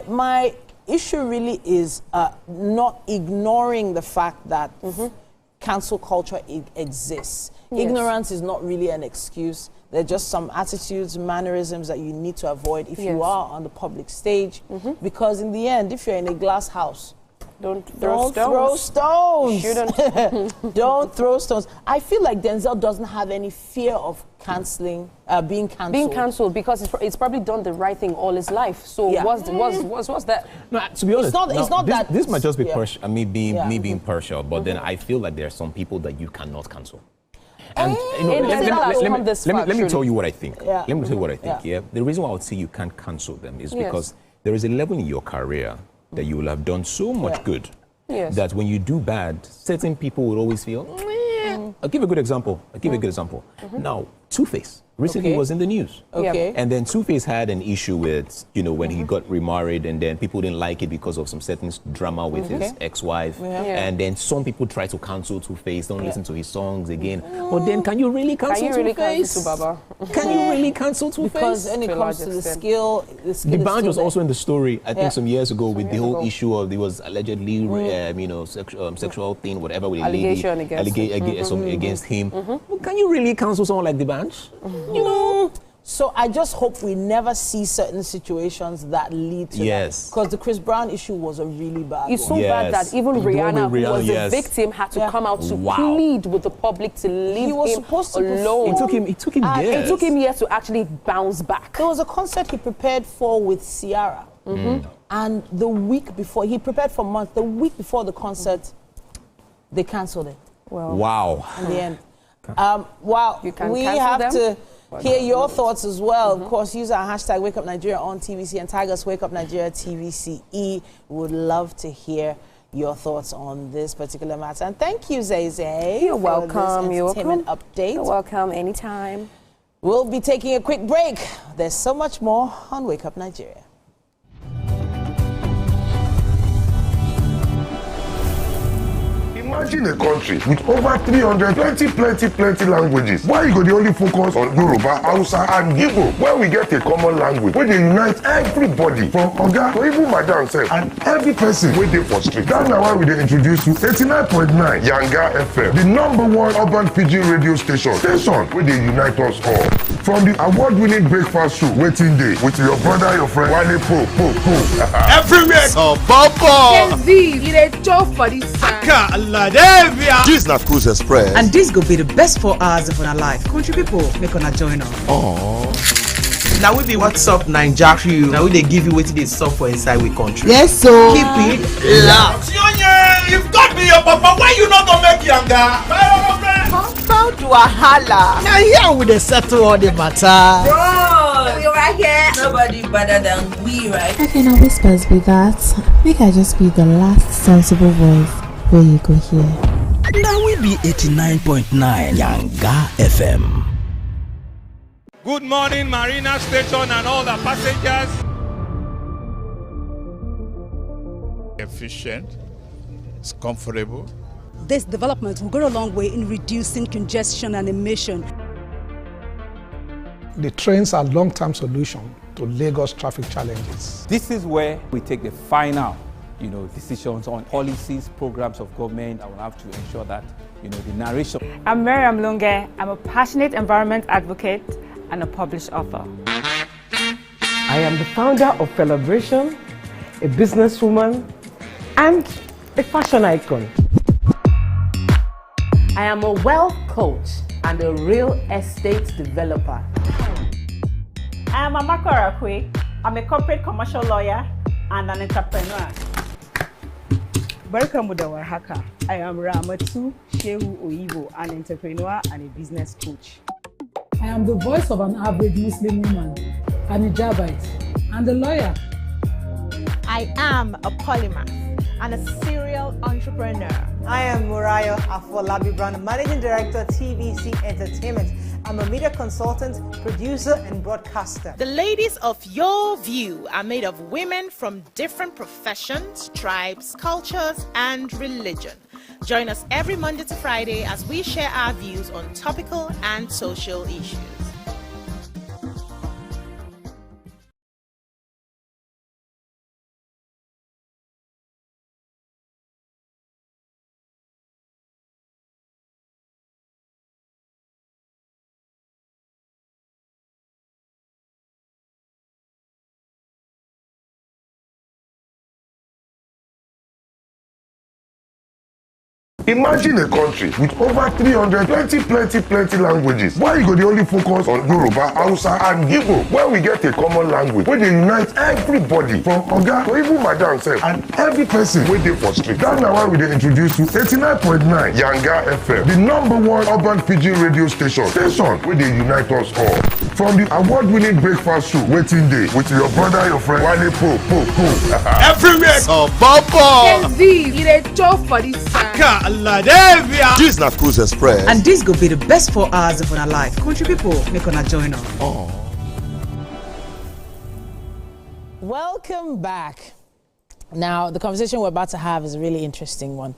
my issue really is not ignoring the fact that cancel culture exists. Ignorance is not really an excuse. They're just some attitudes, mannerisms that you need to avoid if you are on the public stage. Because in the end, if you're in a glass house, don't throw stones. Shouldn't. Don't throw stones. I feel like Denzel doesn't have any fear of being cancelled. Being cancelled because it's probably done the right thing all his life. So what's that? No, to be honest, it's not that. This might just be me being partial, but then I feel like there are some people that you cannot cancel. And let me tell you what I think. Yeah. Let me tell you what I think. Yeah. Yeah. The reason why I would say you can't cancel them is Yes. because there is a level in your career that you will have done so much good Yes. that when you do bad, certain people will always feel. I'll give a good example. Now, Two-Face recently was in the news. Okay. And then Two-Face had an issue with, when he got remarried, and then people didn't like it because of some certain drama with his ex-wife. And then some people try to cancel Two-Face, don't listen to his songs again. But then can you really cancel Two-Face? Can you really cancel Two-Face? Because when it comes to the skill the band was also in the story, I think some years ago, with the whole issue of there was allegedly, sexual thing, whatever, with Allegation a against lady against him. Well, can you really cancel someone like the band? So I just hope we never see certain situations that lead to that. Because the Chris Brown issue was a really bad one. It's so bad that even Rihanna, who was the victim, had to come out to plead with the public to leave him alone. It took him years. It took him years to actually bounce back. There was a concert he prepared for with Ciara. And the week before, he prepared for months. The week before the concert, they cancelled it. Wow. In the end. We have to hear your thoughts as well. Of course, use our hashtag Wake Up Nigeria on TVC and tag us Wake Up Nigeria TVCE. We would love to hear your thoughts on this particular matter. And thank you, Zay. You're welcome. You're welcome. Update. You're welcome anytime. We'll be taking a quick break. There's so much more on Wake Up Nigeria. Imagine a country with over 320 plenty languages. Why you go the only focus on Yoruba, Hausa, and Igbo? Where we get a common language where they unite everybody from Oga to even Madam self and every person wey dey for street. That's why we dey introduce you 89.9 Yanga FM, the #1 urban pidgin radio station where they unite us all. From the award-winning breakfast show Waiting Day with your brother, your friend Wale Po. Everywhere. Oh, Papa. You dey chop for this This na Cruise Express. And this go be the best 4 hours of our life. Country people, make una join us. Now we be What's Up Naija crew. Now we dey give you wetin dey sup for inside we country. Yes, so keep it loud. If God be your papa, why you not gonna make Yanga? How to wahala. Now here we dey settle all the matter. Bro, we right here. Nobody better than we, right? I can always best be that. Make I just be the last sensible voice where you go here. Now we be 89.9 Yanga FM. Good morning, Marina Station and all the passengers. Efficient, it's comfortable. This development will go a long way in reducing congestion and emission. The trains are long-term solution to Lagos traffic challenges. This is where we take the final decisions on policies, programs of government. I will have to ensure that, the narration. I'm Miriam Lunge. I'm a passionate environment advocate and a published author. I am the founder of Celebration, a businesswoman, and a fashion icon. I am a wealth coach and a real estate developer. I am Amako Arakwe. I'm a corporate commercial lawyer and an entrepreneur. Barkamu da warhaka. I am Ramatu Shehu Oyibo, an entrepreneur and a business coach. I am the voice of an average Muslim woman, an hijabite, and a lawyer. I am a polymath and a serial entrepreneur. I am Muriah Afolabi Brown, Managing Director, TVC Entertainment. I'm a media consultant, producer, and broadcaster. The ladies of your view are made of women from different professions, tribes, cultures, and religion. Join us every Monday to Friday as we share our views on topical and social issues. Imagine a country with over 320 plenty languages. Why you go the only focus on Yoruba, Hausa, and Igbo? Where we get a common language where they unite everybody from Oga to even Madam self and every person wey dey for street. That's now why we dey introduce you 89.9 Yanga FM, the #1 urban pidgin radio station where they unite us all. From the award-winning breakfast show Waiting Day with your brother, your friend Wale Po. Everywhere. So Bobo. This na Cruise Express. And this go be the best 4 hours of our life. Country people, make una join us. Welcome back. Now, the conversation we're about to have is a really interesting one.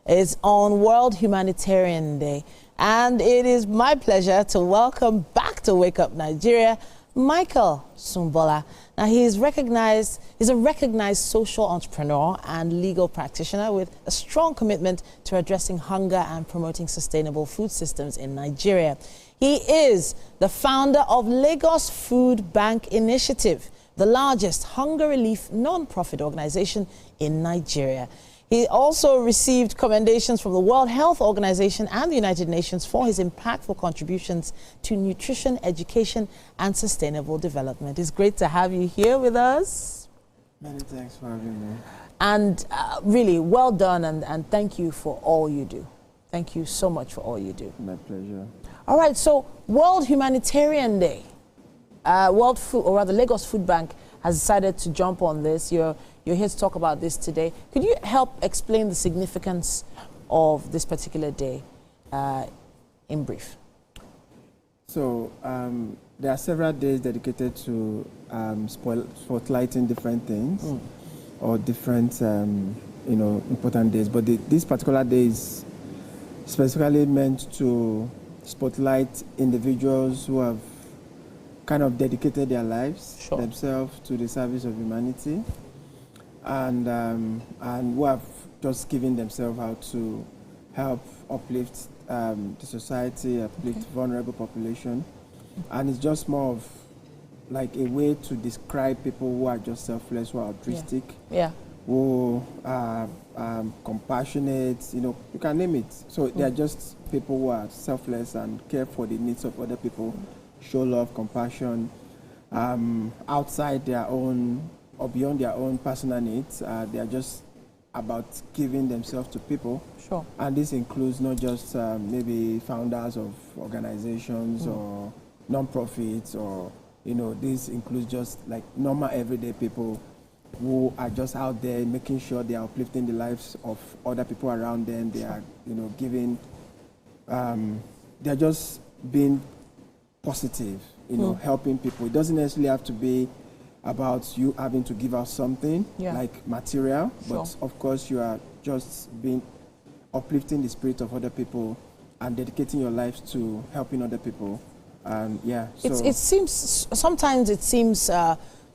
It's on World Humanitarian Day, and it is my pleasure to welcome back to Wake Up Nigeria, Michael Sumbola. Now, he's a recognized social entrepreneur and legal practitioner with a strong commitment to addressing hunger and promoting sustainable food systems in Nigeria. He is the founder of Lagos Food Bank Initiative, the largest hunger relief non-profit organization in Nigeria. He also received commendations from the World Health Organization and the United Nations for his impactful contributions to nutrition, education, and sustainable development. It's great to have you here with us. Many thanks for having me. And really, well done, and thank you for all you do. Thank you so much for all you do. My pleasure. All right, so World Humanitarian Day. Lagos Food Bank has decided to jump on this. You're here to talk about this today. Could you help explain the significance of this particular day in brief? So there are several days dedicated to spotlighting different things or different important days. But this particular day is specifically meant to spotlight individuals who have kind of dedicated their lives themselves to the service of humanity, and who have just given themselves out to help uplift the society, uplift vulnerable population. And it's just more of like a way to describe people who are just selfless, who are altruistic, who are compassionate, you can name it. So they are just people who are selfless and care for the needs of other people, show love, compassion, outside their own or beyond their own personal needs. They are just about giving themselves to people. Sure. And this includes not just maybe founders of organizations or non-profits, or this includes just like normal everyday people who are just out there making sure they are uplifting the lives of other people around them. They are giving, they are just being positive, helping people. It doesn't necessarily have to be about you having to give out something like material, but of course you are just uplifting the spirit of other people and dedicating your lives to helping other people. And sometimes it seems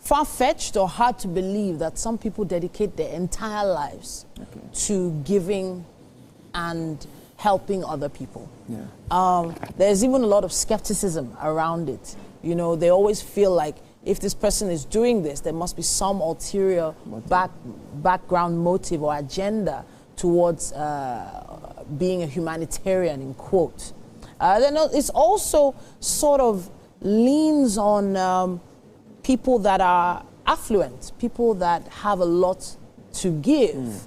far-fetched or hard to believe that some people dedicate their entire lives to giving and helping other people. There's even a lot of skepticism around it. They always feel like if this person is doing this, there must be some ulterior background motive or agenda towards being a humanitarian, in quote. Then it's also sort of leans on people that are affluent, people that have a lot to give.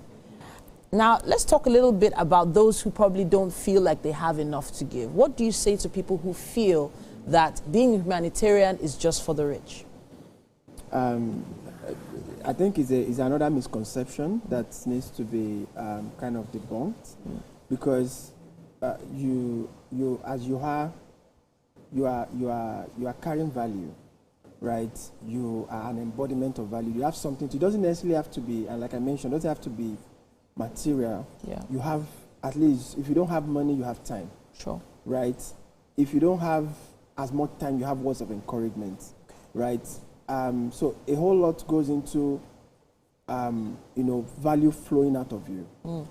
Now, let's talk a little bit about those who probably don't feel like they have enough to give. What do you say to people who feel that being a humanitarian is just for the rich? I think it's another misconception that needs to be kind of debunked, because you are carrying value, right? You are an embodiment of value. You have something. It doesn't necessarily have to be, and like I mentioned, it doesn't have to be material. You have, at least, if you don't have money, you have time. Sure. Right? If you don't have as much time, you have words of encouragement, right? So a whole lot goes into, value flowing out of you.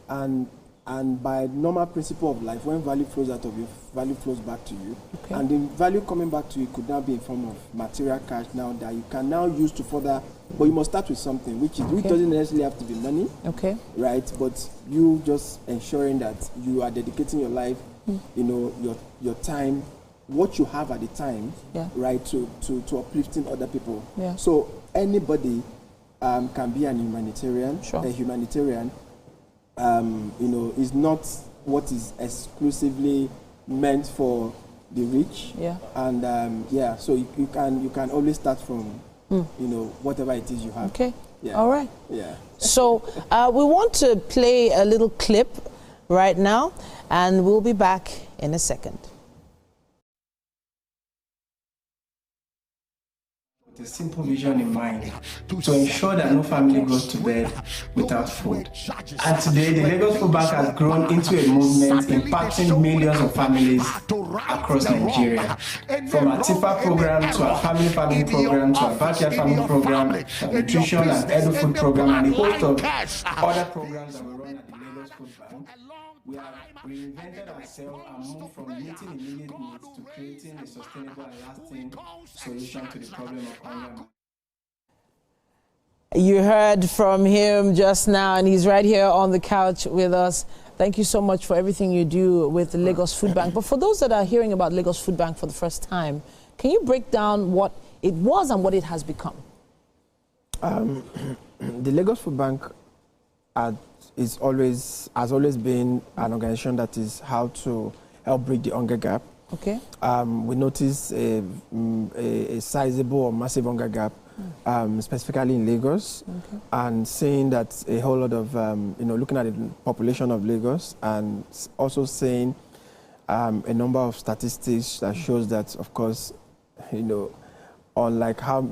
And And by normal principle of life, when value flows out of you, value flows back to you. Okay. And the value coming back to you could now be in form of material cash now that you can now use to further, but you must start with something, which doesn't necessarily have to be money. Okay. Right? But you just ensuring that you are dedicating your life, you know, your time, what you have at the time, right, to uplifting other people. Yeah. So anybody can be an humanitarian. Sure. A humanitarian, you know, is not what is exclusively meant for the rich. Yeah. And so you can always start from you know, whatever it is you have. Okay. Yeah. All right. Yeah. So we want to play a little clip right now, and we'll be back in a second. With a simple vision in mind to ensure that no family goes to bed without food. And today, the Lagos Food Bank has grown into a movement impacting millions of families across Nigeria. From our TIFA program to our family farming program to our backyard farming program, our nutrition and edu food program, and a host of other programs that we run at the Lagos Food Bank. We have reinvented ourselves and moved from meeting immediate needs to creating a sustainable and lasting solution to the problem of hunger. You heard from him just now, and he's right here on the couch with us. Thank you so much for everything you do with the Lagos Food Bank. But for those that are hearing about Lagos Food Bank for the first time, can you break down what it was and what it has become? The Lagos Food Bank has always been an organization that is how to help bridge the hunger gap. Okay. We noticed a sizable or massive hunger gap, specifically in Lagos, and seeing that a whole lot of, you know, looking at the population of Lagos, and also seeing a number of statistics that shows that, of course, you know, unlike how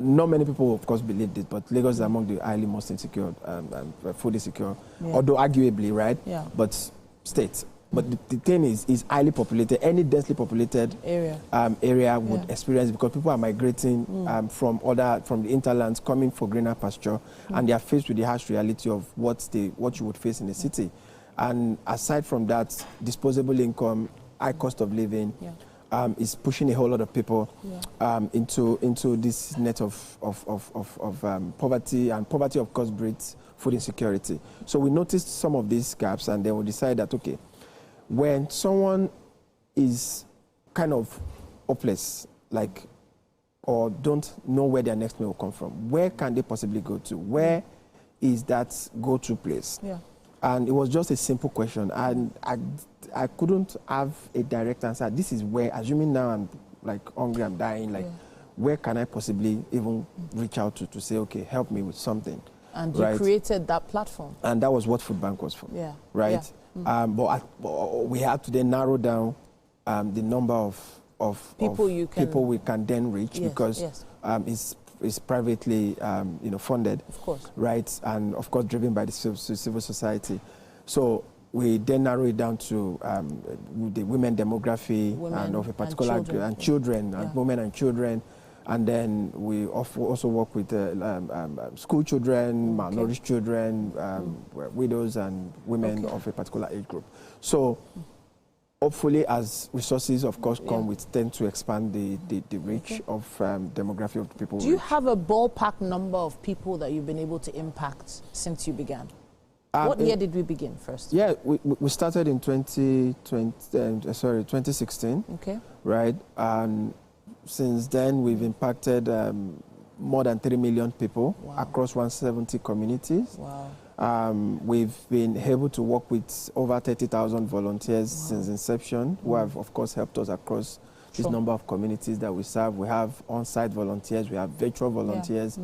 not many people, of course, believe this, but Lagos is among the highly most insecure, food insecure, although arguably, right? Yeah. But states. But the thing is highly populated. Any densely populated area would experience, because people are migrating from the hinterlands, coming for greener pasture, and they are faced with the harsh reality of what you would face in the city. And aside from that, disposable income, high cost of living, is pushing a whole lot of people into this net of poverty, and poverty, of course, breeds food insecurity. So we noticed some of these gaps, and then we decided that, okay, when someone is kind of hopeless, like, or don't know where their next meal will come from, where can they possibly go to? Where is that go-to place? Yeah. And it was just a simple question, and I couldn't have a direct answer. This is where, assuming now I'm like hungry, I'm dying, like, where can I possibly even reach out to say, okay, help me with something? And you created that platform. And that was what Food Bank was for. Yeah. Right? Yeah. But we had to then narrow down the number of people we can then reach, because it's privately funded. Of course. Right? And of course driven by the civil society. So we then narrow it down to the women demography, and of a particular and children, and women and children. And then we also work with school children, malnourished children, widows and women of a particular age group. So hopefully, as resources, of course, come, we tend to expand the reach of demography of the people. Do you have a ballpark number of people that you've been able to impact since you began? What year did we begin first? Yeah, we started in 2016. Okay. Right. And since then, we've impacted more than 3 million people across 170 communities. Wow. We've been able to work with over 30,000 volunteers since inception, who have, of course, helped us across this number of communities that we serve. We have on-site volunteers, we have virtual volunteers.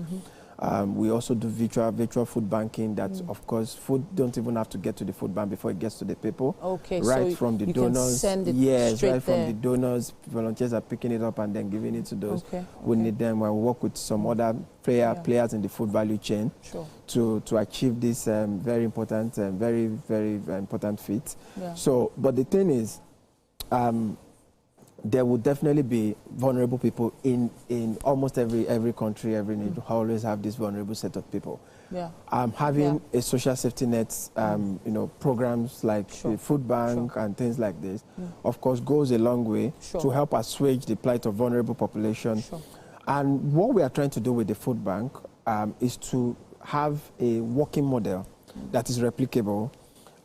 We also do virtual food banking that, of course, food don't even have to get to the food bank before it gets to the people. Okay, right so from the you donors. Can send it straight from the donors. Volunteers are picking it up and then giving it to those who need them. We work with some other players in the food value chain to achieve this very important, very important feat. So, but the thing is, there will definitely be vulnerable people in almost every country, every need. Always have this vulnerable set of people. Yeah. Having a social safety net, programs like the food bank and things like this, of course, goes a long way to help assuage the plight of vulnerable population. And what we are trying to do with the food bank is to have a working model that is replicable.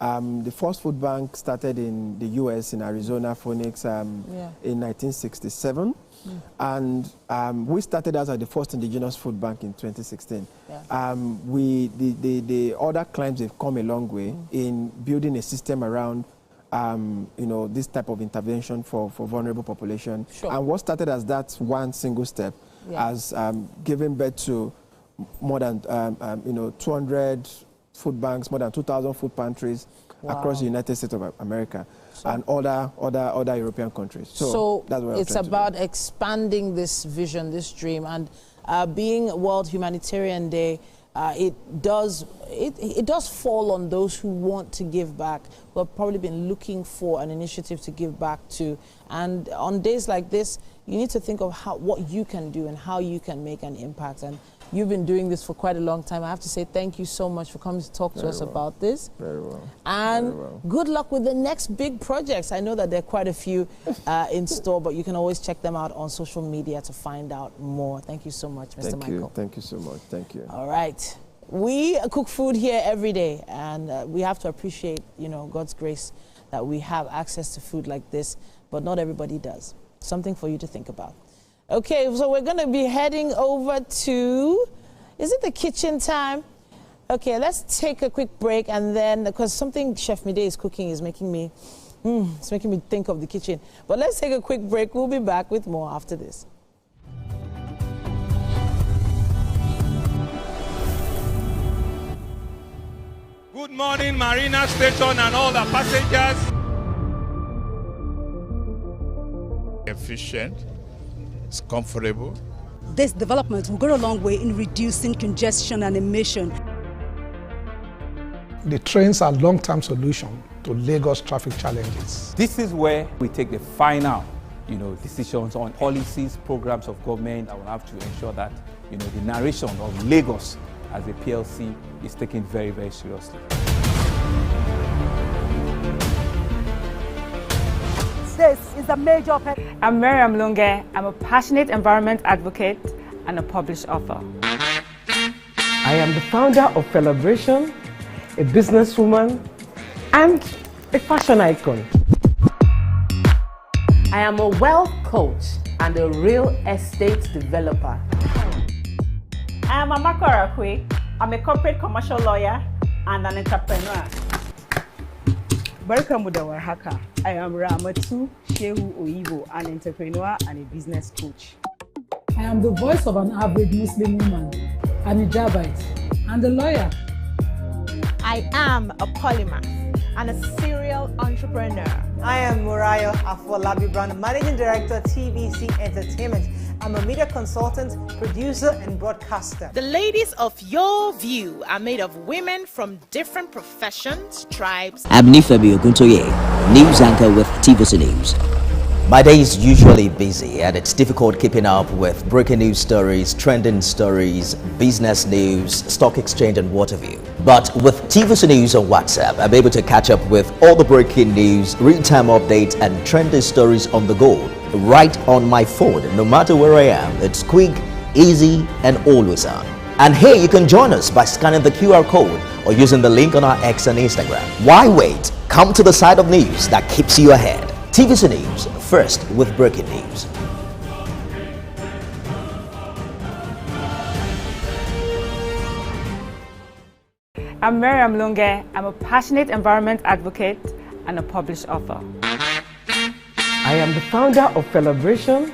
The first food bank started in the U.S. in Arizona, Phoenix, in 1967. And we started as the first indigenous food bank in 2016. The other clients have come a long way in building a system around this type of intervention for vulnerable population. And what started as that one single step has given birth to more than 200 food banks, more than 2,000 food pantries across the United States of America and other European countries. So that's what it's about expanding this vision, this dream, and being World Humanitarian Day, it does fall on those who want to give back, who have probably been looking for an initiative to give back to. And on days like this, you need to think of what you can do and how you can make an impact. And you've been doing this for quite a long time. I have to say thank you so much for coming to talk to us about this. Very well. And good luck with the next big projects. I know that there are quite a few in store, but you can always check them out on social media to find out more. Thank you so much, Mr. Michael. Thank you so much. Thank you. All right. We cook food here every day, and we have to appreciate, God's grace that we have access to food like this, but not everybody does. Something for you to think about. Okay, so we're going to be heading over to, is it the kitchen time? Okay, let's take a quick break, and then, because something Chef Mide is cooking is making me, it's making me think of the kitchen. But let's take a quick break. We'll be back with more after this. Good morning, Marina Station and all the passengers. Efficient. It's comfortable. This development will go a long way in reducing congestion and emission. The trains are a long-term solution to Lagos traffic challenges. This is where we take the final, decisions on policies, programs of government that will have to ensure that, the narration of Lagos as a PLC is taken very, very seriously. This is a major... I'm Miriam Lunge. I'm a passionate environment advocate and a published author. I am the founder of Celebration, a businesswoman, and a fashion icon. I am a wealth coach and a real estate developer. I am Amaka Arakwe. I'm a corporate commercial lawyer and an entrepreneur. Barkamu da warhaka. I am Ramatu Shehu Oyibo, an entrepreneur and a business coach. I am the voice of an average Muslim woman, an hijabite, and a lawyer. I am a polymath and a serial entrepreneur. I am Muriah Afolabi Brown, Managing Director, TVC Entertainment. I'm a media consultant, producer, and broadcaster. The ladies of your view are made of women from different professions, tribes. I'm Nifemi Oguntoye, news anchor with TVC News. My day is usually busy and it's difficult keeping up with breaking news stories, trending stories, business news, stock exchange and what have you. But with TVC News on WhatsApp, I'm able to catch up with all the breaking news, real-time updates and trending stories on the go, right on my phone, no matter where I am. It's quick, easy and always on. And here you can join us by scanning the QR code or using the link on our X and Instagram. Why wait? Come to the side of news that keeps you ahead. TVC News, first with breaking news. I'm Miriam Lunge. I'm a passionate environment advocate and a published author. I am the founder of Celebration,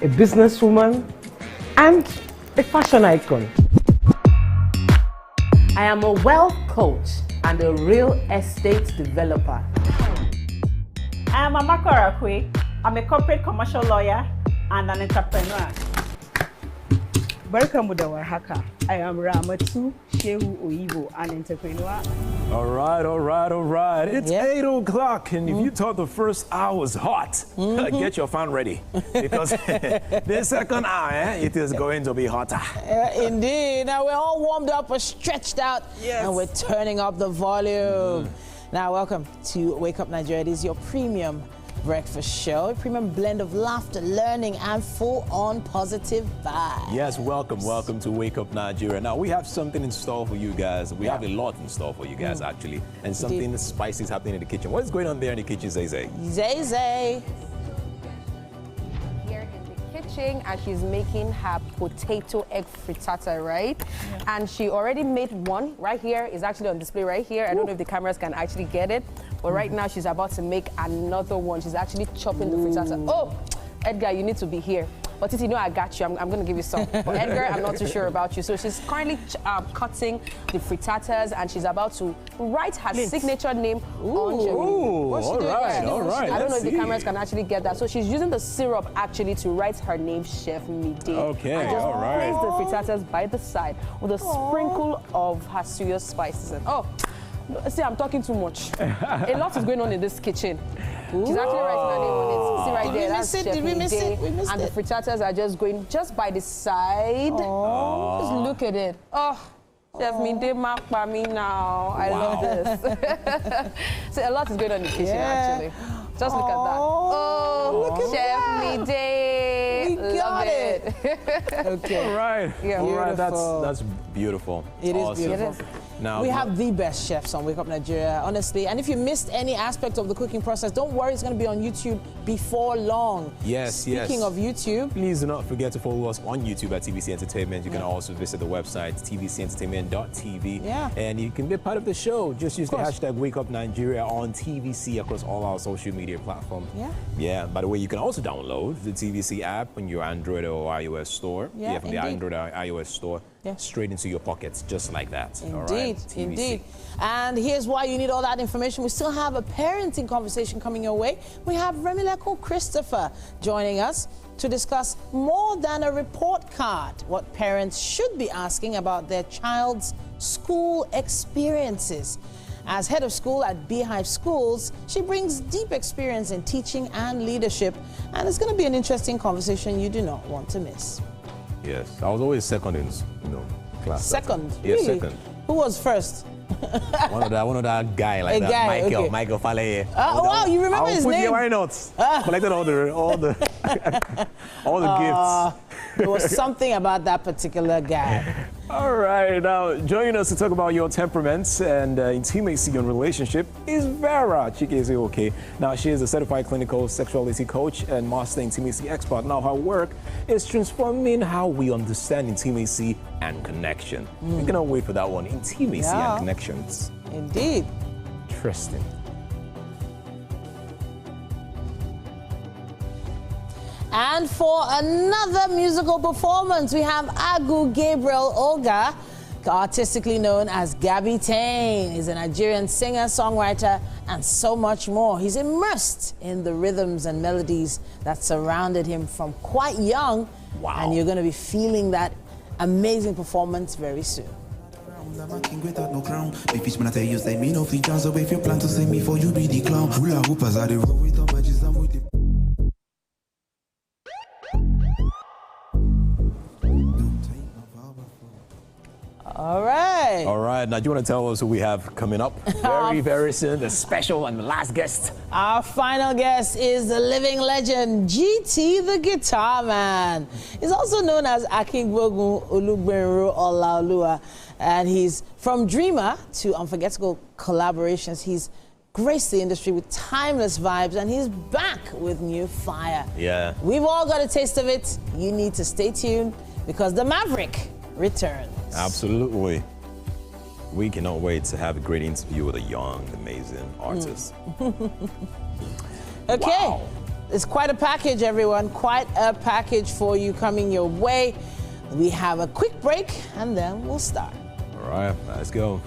a businesswoman, and a fashion icon. I am a wealth coach and a real estate developer. I am Amaka Arakwe. I'm a corporate commercial lawyer and an entrepreneur. Barkamu da warhaka. I am Ramatu Shehu Oyibo, an entrepreneur. All right. It's 8 o'clock, and if you thought the first hour was hot, get your fan ready, because the second hour, it is going to be hotter. Indeed. Now, we're all warmed up, we're stretched out, and we're turning up the volume. Now, welcome to Wake Up Nigeria. It is your premium breakfast show, a premium blend of laughter, learning, and full-on positive vibes. Yes, welcome to Wake Up Nigeria. Now, we have something in store for you guys. We have a lot in store for you guys, actually, and something spicy is happening in the kitchen. What is going on there in the kitchen, Zay? Zay. Here in the kitchen, and she's making her potato egg frittata, right? And she already made one right here. It's actually on display right here. I don't know if the cameras can actually get it. But right now, she's about to make another one. She's actually chopping the frittata. Oh, Edgar, you need to be here. But Titi, I got you. I'm going to give you some. But Edgar, I'm not too sure about you. So she's currently cutting the frittatas, and she's about to write her signature name on them. What's she doing? All right. I don't know if the cameras can actually get that. So she's using the syrup actually to write her name, Chef Mide. Okay, and just all right. place the frittatas by the side with a sprinkle of her serious spices. And see, I'm talking too much. A lot is going on in this kitchen. She's actually writing her name on it. See right there, that's Chef Did we miss it? We missed and it. the frittatas are just going just by the side. Just look at it. Oh, Chef Mide mark by me now. I love this. So a lot is going on in the kitchen actually. Just look at that. Oh, look at Chef Mide. We got it. Okay. All right. Yeah, all right. beautiful. That's beautiful. It is awesome. beautiful. Now, we have the best chefs on Wake Up Nigeria, honestly. And if you missed any aspect of the cooking process, don't worry, it's going to be on YouTube before long. Yes, Speaking of YouTube, please do not forget to follow us on YouTube at TVC Entertainment. You can also visit the website, tvcentertainment.tv. Yeah. And you can be part of the show. Just use the hashtag Wake Up Nigeria on TVC across all our social media platforms. Yeah. By the way, you can also download the TVC app on your Android or iOS store. Yeah, from the Android or iOS store. Straight into your pockets, just like that. Indeed, all right? indeed. And here's why you need all that information. We still have a parenting conversation coming your way. We have Remileko Christopher joining us to discuss more than a report card, what parents should be asking about their child's school experiences. As head of school at Beehive Schools, she brings deep experience in teaching and leadership, and it's going to be an interesting conversation you do not want to miss. Yes, I was always second in class. Second? Yeah, Really? second. Who was first? one of that guy like A that, guy, Michael Faleye. Wow, you remember his name? Yeah, why not? Collected all the gifts. There was something about that particular guy. All right, now joining us to talk about your temperaments and intimacy and relationship is Vera Chikezeoke. Now, she is a certified clinical sexuality coach and master intimacy expert. Now, her work is transforming how we understand intimacy and connection. We cannot wait for that one, intimacy and connections. Indeed. Interesting. And for another musical performance, we have Agu Gabriel Oga, artistically known as Gabby Tane. He's a Nigerian singer, songwriter, and so much more. He's immersed in the rhythms and melodies that surrounded him from quite young. Wow. And you're going to be feeling that amazing performance very soon. Without no crown, if it's when I tell you, say me no features. So if you plan to say me for you be the clown, hula hoopers are the road with the badges and with the. All right. All right. Now, do you want to tell us who we have coming up very soon? The special and the last guest. Our final guest is the living legend, GT the Guitar Man. He's also known as Akingbogun Olugbenro Olaoluwa, and he's from dreamer to unforgettable collaborations. He's graced the industry with timeless vibes, and he's back with new fire. Yeah. We've all got a taste of it. You need to stay tuned because the Maverick returns. Absolutely. We cannot wait to have a great interview with a young, amazing artist. Okay. Wow. It's quite a package, everyone. Quite a package for you coming your way. We have a quick break, and then we'll start. All right, let's go.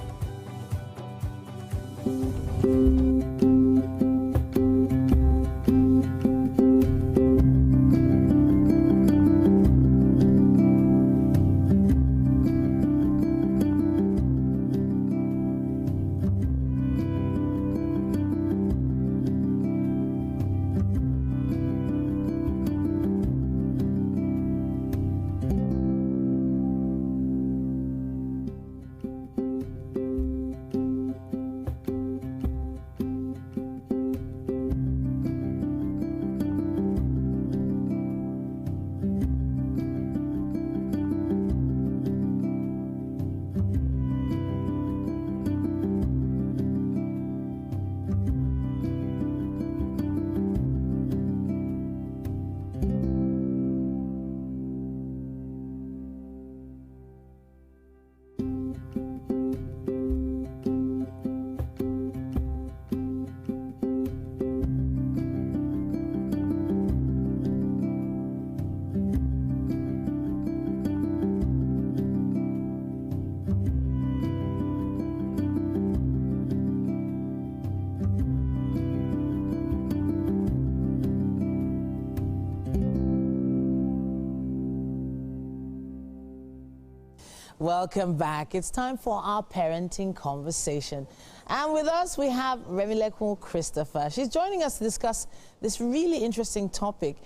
Welcome back. It's time for our parenting conversation. And with us, we have Remilekun Christopher. She's joining us to discuss this really interesting topic.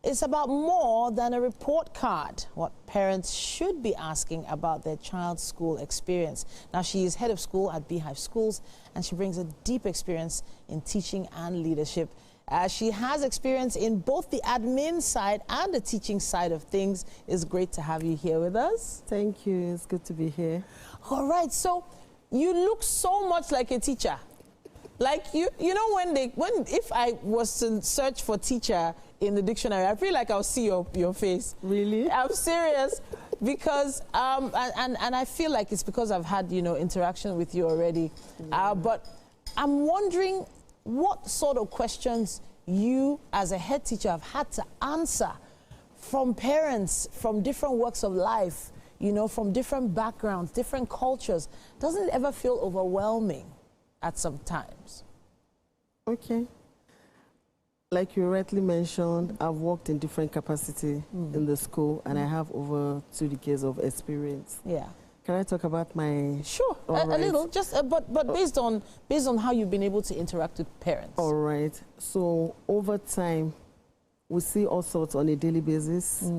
It's about more than a report card, what parents should be asking about their child's school experience. Now, she is head of school at Beehive Schools, and she brings a deep experience in teaching and leadership. She has experience in both the admin side and the teaching side of things. It's great to have you here with us. Thank you. It's good to be here. All right. So you look so much like a teacher. Like you know, if I was to search for teacher in the dictionary, I feel like I'll see your face. Really? I'm serious. Because and I feel like it's because I've had interaction with you already. But I'm wondering what sort of questions you as a head teacher have had to answer from parents from different walks of life, from different backgrounds, different cultures. Doesn't it ever feel overwhelming at some times? Okay. Like you rightly mentioned, I've worked in different capacity in the school, and I have over 2 decades of experience. Yeah. Can I talk about my... Sure, a little, just but based on how you've been able to interact with parents. All right. So over time, we see all sorts on a daily basis.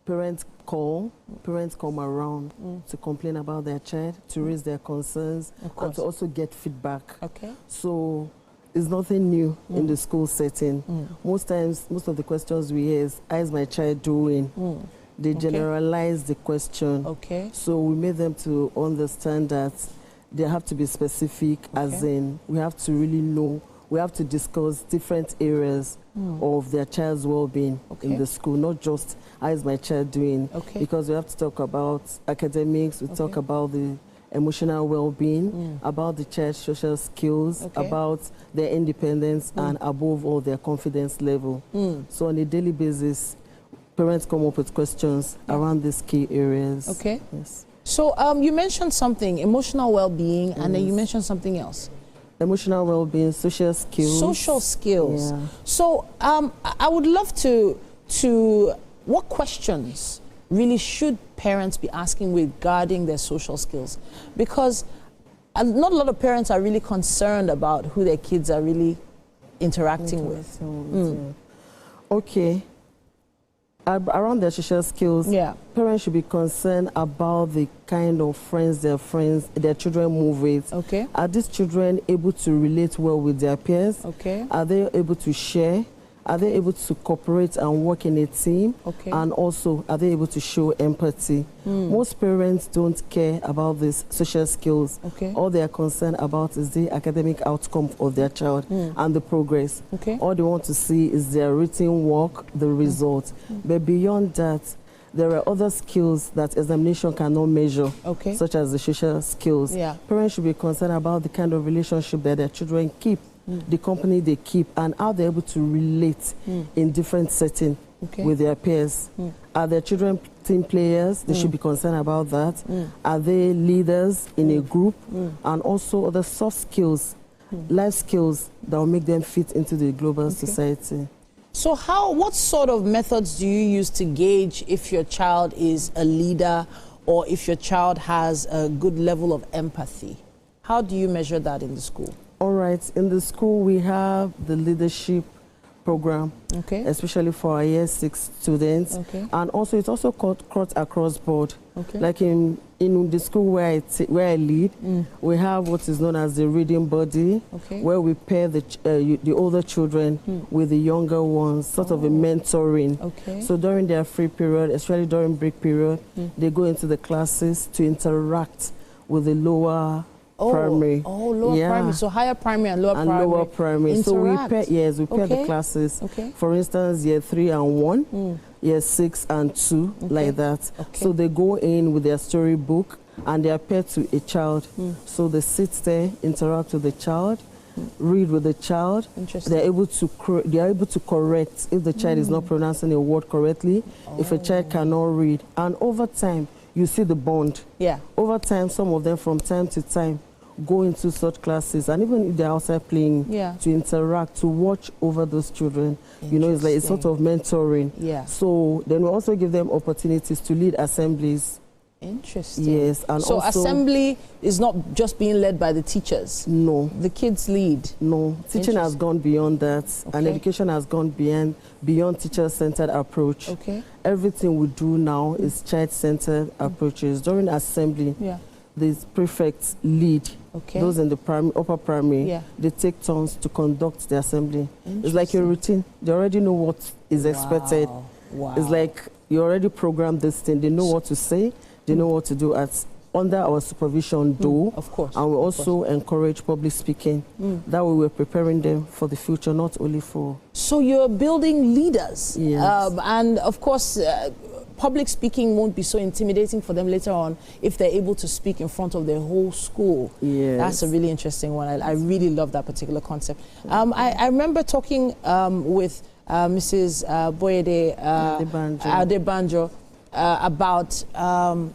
Parents come around to complain about their child, to raise their concerns, and to also get feedback. Okay. So it's nothing new in the school setting. Most times, most of the questions we hear is, how is my child doing? They generalize the question. Okay. So we made them to understand that they have to be specific, as in we have to really know, we have to discuss different areas of their child's well-being in the school, not just how is my child doing, because we have to talk about academics, we talk about the emotional well-being, about the child's social skills, about their independence, and above all, their confidence level. So on a daily basis, parents come up with questions around these key areas. Okay. Yes. So you mentioned something, emotional well-being, and then you mentioned something else. Emotional well-being, social skills. Social skills. Yeah. So I would love to what questions really should parents be asking regarding their social skills? Because not a lot of parents are really concerned about who their kids are really interacting with. Okay. Around their social skills, parents should be concerned about the kind of friends their children move with. Okay. Are these children able to relate well with their peers? Okay. Are they able to share? Are they able to cooperate and work in a team? Okay. And also, are they able to show empathy? Most parents don't care about these social skills. Okay. All they are concerned about is the academic outcome of their child and the progress. Okay. All they want to see is their written work, the result. But beyond that, there are other skills that examination cannot measure, such as the social skills. Yeah. Parents should be concerned about the kind of relationship that their children keep, the company they keep, and how they're able to relate in different settings with their peers. Are their children team players? They should be concerned about that. Are they leaders in a group? And also other soft skills, life skills that will make them fit into the global society. So what sort of methods do you use to gauge if your child is a leader or if your child has a good level of empathy? How do you measure that in the school? All right, in the school we have the leadership program, especially for our year 6 students, and also it's also cut across board. Like in the school where I lead, we have what is known as the reading buddy, where we pair the older children with the younger ones, sort of a mentoring. So during their free period, especially during break period, they go into the classes to interact with the lower primary. Lower primary. So higher primary and lower primary. Lower primary. So we pair the classes. For instance, year 3 and 1, year 6 and 2, like that. So they go in with their storybook and they are paired to a child. So they sit there, interact with the child, read with the child. They're able to correct if the child is not pronouncing a word correctly, if a child cannot read. And over time, you see the bond. Yeah. Over time, some of them from time to time go into such classes, and even if they're outside playing, to interact, to watch over those children. You know, it's like a sort of mentoring. Yeah. So then we also give them opportunities to lead assemblies. Interesting. Yes, and so also assembly is not just being led by the teachers. No. The kids lead. No. Teaching has gone beyond that, and education has gone beyond teacher-centered approach. Okay. Everything we do now is child-centered approaches. During assembly, the prefects lead. Okay. Those in the upper primary, Yeah. they take turns to conduct the assembly. It's like a routine. They already know what is expected. Wow. It's like you already programmed this thing. They know what to say. They know what to do under our supervision, though. Of course. And we also encourage public speaking. That way we're preparing them for the future, not only for... So you're building leaders. Yes. And of course, public speaking won't be so intimidating for them later on if they're able to speak in front of their whole school. Yes. That's a really interesting one. I really love that particular concept. I remember talking with Mrs. Boyede Adebanjo about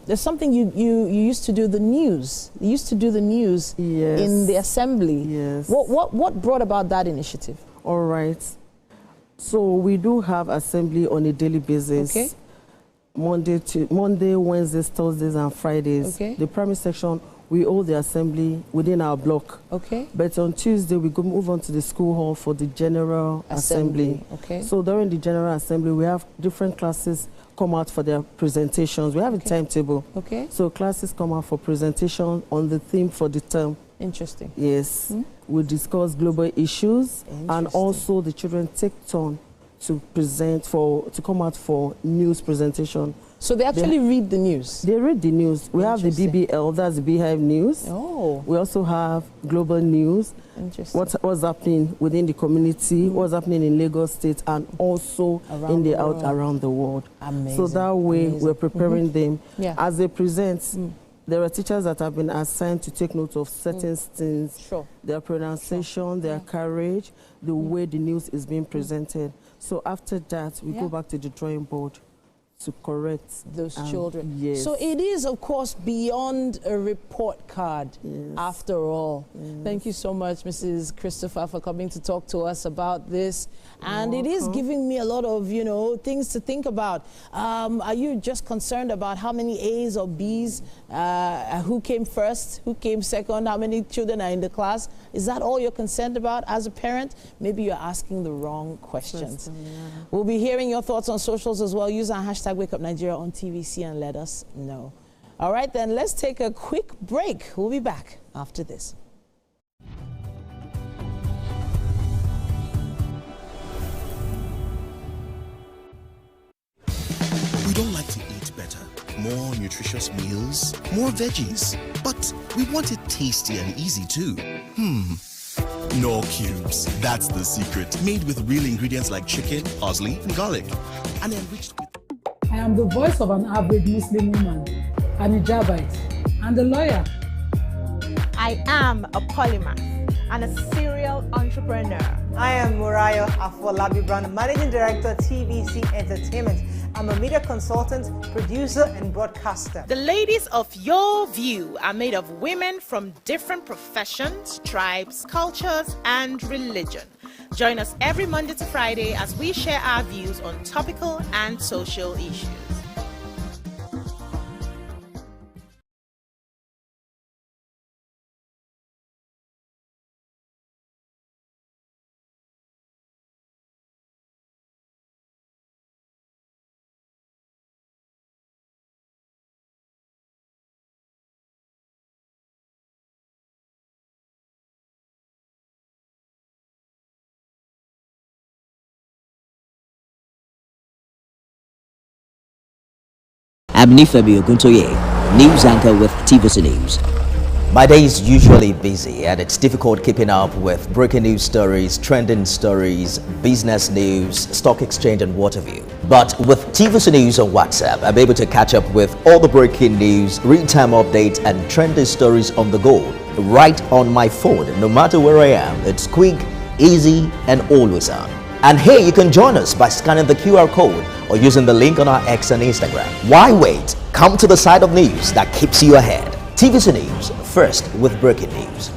there's something you used to do, the news. You used to do the news in the assembly. Yes. What brought about that initiative? All right. So we do have assembly on a daily basis. Okay. Monday, Wednesdays, Thursdays, and Fridays. Okay. The primary section, we hold the assembly within our block. Okay. But on Tuesday, we go move on to the school hall for the general assembly. Okay. So during the general assembly, we have different classes come out for their presentations. We have a timetable. Okay. So classes come out for presentation on the theme for the term. Interesting. Yes. We discuss global issues, and also the children take turn to come out for news presentation. So they actually read the news? They read the news. We have the BBL, that's the Beehive News. Oh. We also have global news. Interesting. What's happening within the community, what's happening in Lagos State, and also around the world. Amazing. So that way we're preparing them. Yeah. As they present, there are teachers that have been assigned to take note of certain things, their pronunciation, their courage, the way the news is being presented. So after that, we go back to the drawing board to correct those children. Yes. So it is, of course, beyond a report card, after all. Thank you so much, Mrs. Christopher, for coming to talk to us about this. And it is giving me a lot of, things to think about. Are you just concerned about how many A's or B's, who came first, who came second, how many children are in the class? Is that all you're concerned about as a parent? Maybe you're asking the wrong questions. We'll be hearing your thoughts on socials as well. Use our hashtag #WakeUpNigeria on TVC and let us know. All right, then let's take a quick break. We'll be back after this. We don't like to eat better, more nutritious meals, more veggies, but we want it tasty and easy too. No cubes, that's the secret. Made with real ingredients like chicken, parsley, and garlic, and enriched with... I am the voice of an average Muslim woman, an hijabite, and a lawyer. I am a polymath and a serial entrepreneur. I am Murayo Afolabi Brown, Managing Director, TVC Entertainment. I'm a media consultant, producer, and broadcaster. The ladies of your view are made of women from different professions, tribes, cultures, and religion. Join us every Monday to Friday as we share our views on topical and social issues. I'm Nifemi Oguntoye, news anchor with TVC News. My day is usually busy and it's difficult keeping up with breaking news stories, trending stories, business news, stock exchange and what have you. But with TVC News on WhatsApp, I'm able to catch up with all the breaking news, real-time updates and trending stories on the go right on my phone, no matter where I am. It's quick, easy and always on. And hey, you can join us by scanning the QR code or using the link on our X and Instagram. Why wait? Come to the side of news that keeps you ahead. TVC News, first with breaking news.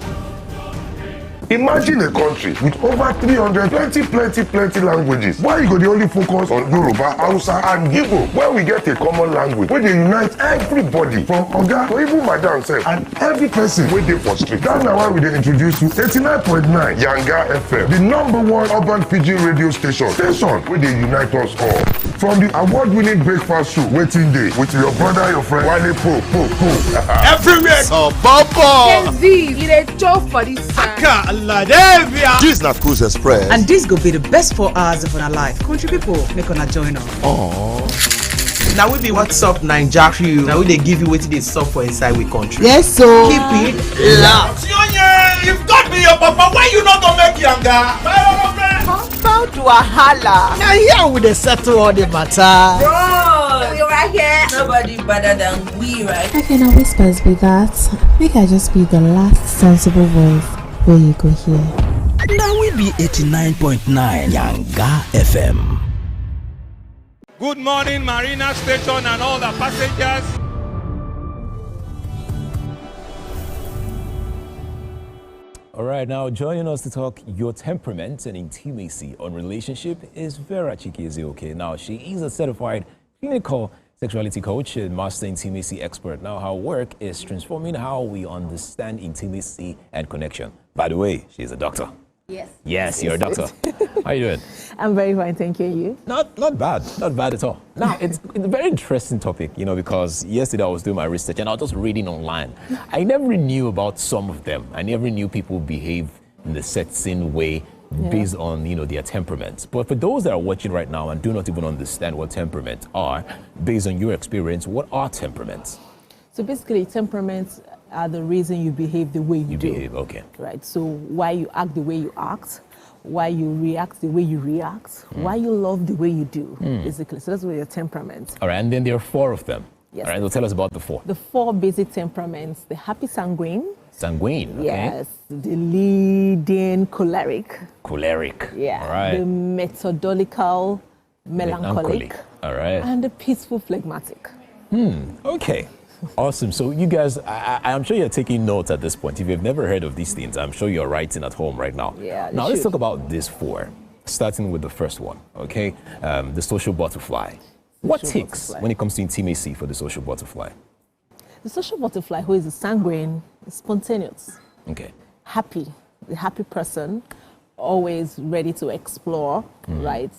Imagine a country with over 320 plenty languages. Why you go dey only focus on Yoruba, Hausa, and Igbo? Where we get a common language where they unite everybody from Oga to even Madam sef and every person wey dey for street. That's now why we dey introduce you 89.9 Yanga FM, the #1 urban pidgin radio station wey dey unite us all. From the award-winning breakfast show Wetin Dey with your brother, your friend Wale Po. Everywhere so Bobo. You dey chop for this side. This na Cruise Express. And this go be the best 4 hours of our life. Country people, make una join us. Now we be What's Up Naija crew. Now we dey give you wetin dey sup for inside we country. Yes, so keep it locked. If God be your papa, why you not gonna make Yanga? Bound to Wahala. Now here we dey settle all the matter. Bro, we right here. Nobody better than we, right? How can I whispers be that? Make I just be the last sensible voice where you go hear. Now we be 89.9 Yanga FM. Good morning, Marina Station and all the passengers. All right, now joining us to talk your temperament and intimacy on relationship is Vera Chikezie. Now, she is a certified clinical sexuality coach and master intimacy expert. Now, her work is transforming how we understand intimacy and connection. By the way, she's a doctor. Yes. Yes, you're a doctor. How are you doing? I'm very fine, thank you. You? Not bad at all. Now, it's a very interesting topic, because yesterday I was doing my research and I was just reading online. I never knew about some of them. I never knew people behave in the certain way based on, their temperaments. But for those that are watching right now and do not even understand what temperaments are, based on your experience, what are temperaments? So basically, temperaments are the reason you behave the way you do. Behave, okay. Right, so why you act the way you act, why you react the way you react, why you love the way you do, basically. So that's what your temperaments. All right, and then there are 4 of them. Yes. All right, so tell us about the 4. The 4 basic temperaments: the happy sanguine. Sanguine, okay. Yes. The leading choleric. Choleric. Yeah. All right. The methodological melancholic. All right. And the peaceful phlegmatic. Okay. Awesome. So you guys, I'm sure you're taking notes at this point. If you've never heard of these things, I'm sure you're writing at home right now. Yeah. Now let's talk about these 4, starting with the first one, okay? The social butterfly. What takes when it comes to intimacy for the social butterfly? The social butterfly, who is a sanguine, is spontaneous. Okay. Happy. The happy person, always ready to explore, right?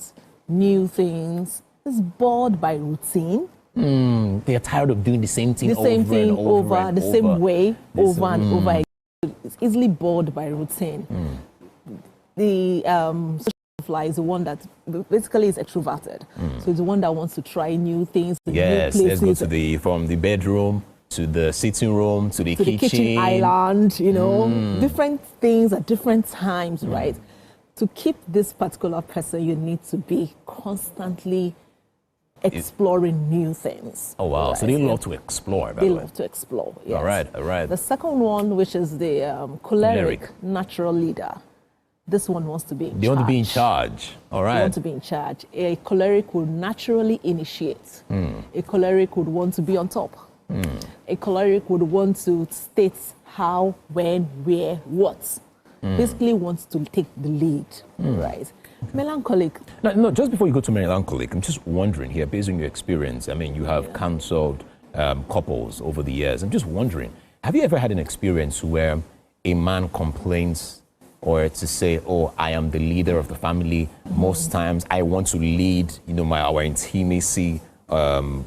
New things. Is bored by routine. They're tired of doing the same thing the same thing over the same way over and over. It's easily bored by routine. The social butterfly is the one that basically is extroverted. So it's the one that wants to try new things. Yes, new let's go to from the bedroom to the sitting room to the kitchen island. Different things at different times, right? To keep this particular person, you need to be constantly exploring new things. Oh, wow. Right? So they love to explore, by the way. They love to explore, yes. All right. The second one, which is the choleric natural leader. This one wants to be in charge. They want to be in charge. All right. They want to be in charge. A choleric would naturally initiate. A choleric would want to be on top. A choleric would want to state how, when, where, what. Basically wants to take the lead, right? Melancholic. No, just before you go to melancholic, I'm just wondering here, based on your experience, I mean, you have counseled couples over the years. I'm just wondering, have you ever had an experience where a man complains or to say, oh, I am the leader of the family. Most times I want to lead, our intimacy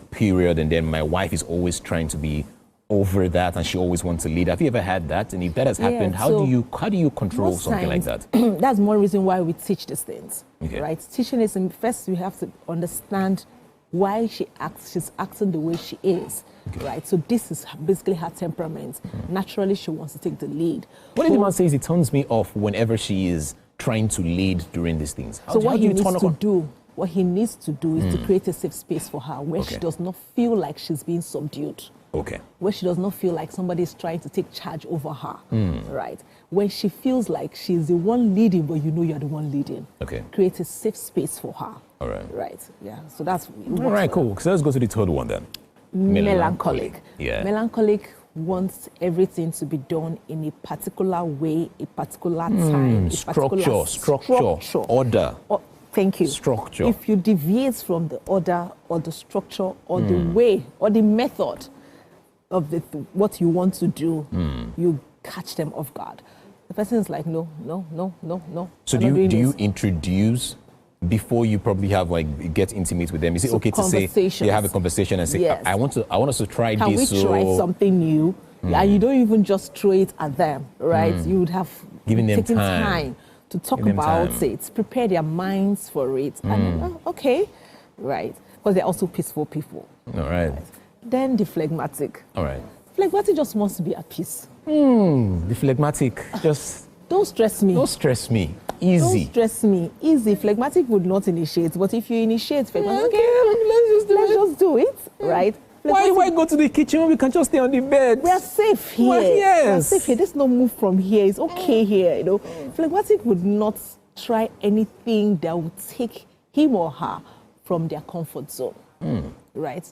period, and then my wife is always trying to be over that, and she always wants to lead. Have you ever had that? And if that has happened, how do you control something like that? That's one reason why we teach these things, right? Teaching is, first we have to understand why she acts. She's acting the way she is, right? So this is basically her temperament. Naturally, she wants to take the lead. What if the man says it turns me off whenever she is trying to lead during these things? What he needs to do is to create a safe space for her where she does not feel like she's being subdued. Okay. Where she does not feel like somebody is trying to take charge over her, right? When she feels like she's the one leading, but you're the one leading. Okay. Create a safe space for her. All right. Right. Yeah. So that's. All right. Cool. So let's go to the third one then. melancholic. Yeah. Melancholic wants everything to be done in a particular way, a particular time, a particular structure, order. Thank you. Structure. If you deviate from the order or the structure or the way or the method of what you want to do, you catch them off guard. The person is like, no. So do you introduce before you probably have get intimate with them? Is it okay to say you have a conversation and say, yes. I want us to try Can this? Can we try something new? And you don't even just throw it at them, right? You would have taken time to talk about it, prepare their minds for it, and okay, right? Because they're also peaceful people. All right. Then the phlegmatic. All right. Phlegmatic just wants to be at peace. The phlegmatic just... Don't stress me. Don't stress me. Easy. Don't stress me. Easy. Phlegmatic would not initiate, but if you initiate phlegmatic, let's just do it, right? Why go to the kitchen when we can just stay on the bed? We are safe here. Well, yes. We are safe here. Let's not move from here. It's okay here, you know. Phlegmatic would not try anything that would take him or her from their comfort zone. Right?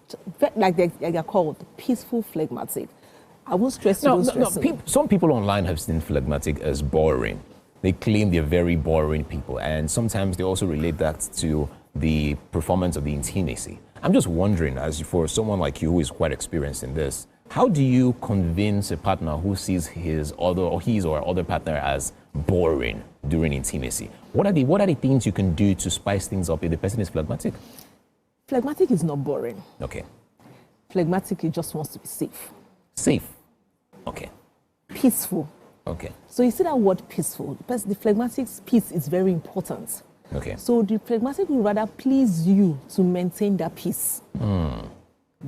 Like they're called peaceful phlegmatic. I won't stress you. Some people online have seen phlegmatic as boring. They claim they're very boring people, and sometimes they also relate that to the performance of the intimacy. I'm just wondering, as for someone like you who is quite experienced in this, how do you convince a partner who sees his or other partner as boring during intimacy? What are the things you can do to spice things up if the person is phlegmatic? Phlegmatic is not boring. Okay. Phlegmatic, he just wants to be safe. Safe. Okay. Peaceful. Okay. So you see that word peaceful. The phlegmatic's peace is very important. Okay. So the phlegmatic would rather please you to maintain that peace. Do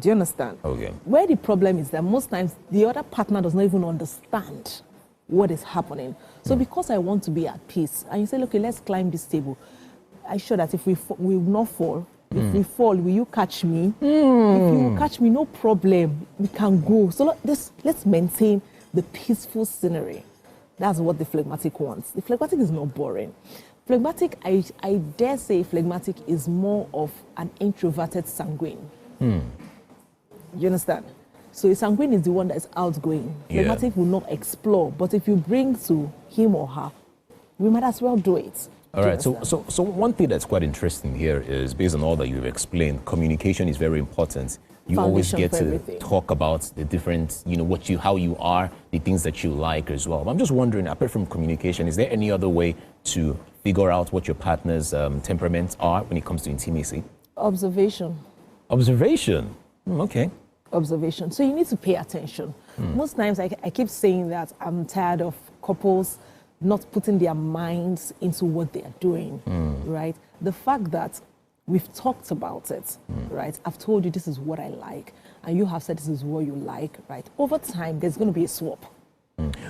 you understand? Okay. Where the problem is that most times the other partner does not even understand what is happening. So because I want to be at peace, and you say, okay, let's climb this table. I'm sure that if we will not fall. If we fall, will you catch me? If you catch me, no problem. We can go. So let's maintain the peaceful scenery. That's what the phlegmatic wants. The phlegmatic is not boring. Phlegmatic, I dare say phlegmatic is more of an introverted sanguine. You understand? So a sanguine is the one that is outgoing. Phlegmatic will not explore. But if you bring to him or her, we might as well do it. All right, so one thing that's quite interesting here is, based on all that you've explained, communication is very important. You always get to talk about the different, how you are, the things that you like as well. But I'm just wondering, apart from communication, is there any other way to figure out what your partner's temperaments are when it comes to intimacy? Observation. Observation? Okay. Observation. So you need to pay attention. Most times I keep saying that I'm tired of couples not putting their minds into what they are doing, right? The fact that we've talked about it, right? I've told you this is what I like, and you have said this is what you like, right? Over time, there's going to be a swap.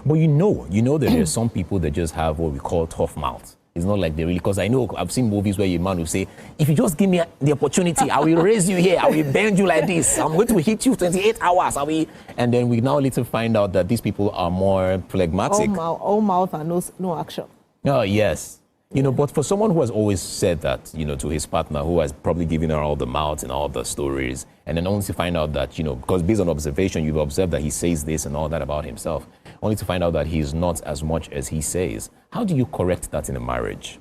But you know that there's some people that just have what we call tough mouths. It's not like they really, because I know I've seen movies where a man will say, if you just give me the opportunity, I will raise you here, I will bend you like this, I'm going to hit you 28 hours, and then we now later find out that these people are more phlegmatic. All mouth and no action. Oh, yes. But for someone who has always said that, to his partner, who has probably given her all the mouths and all the stories, and then only to find out that, because based on observation, you've observed that he says this and all that about himself, only to find out that he's not as much as he says. How do you correct that in a marriage?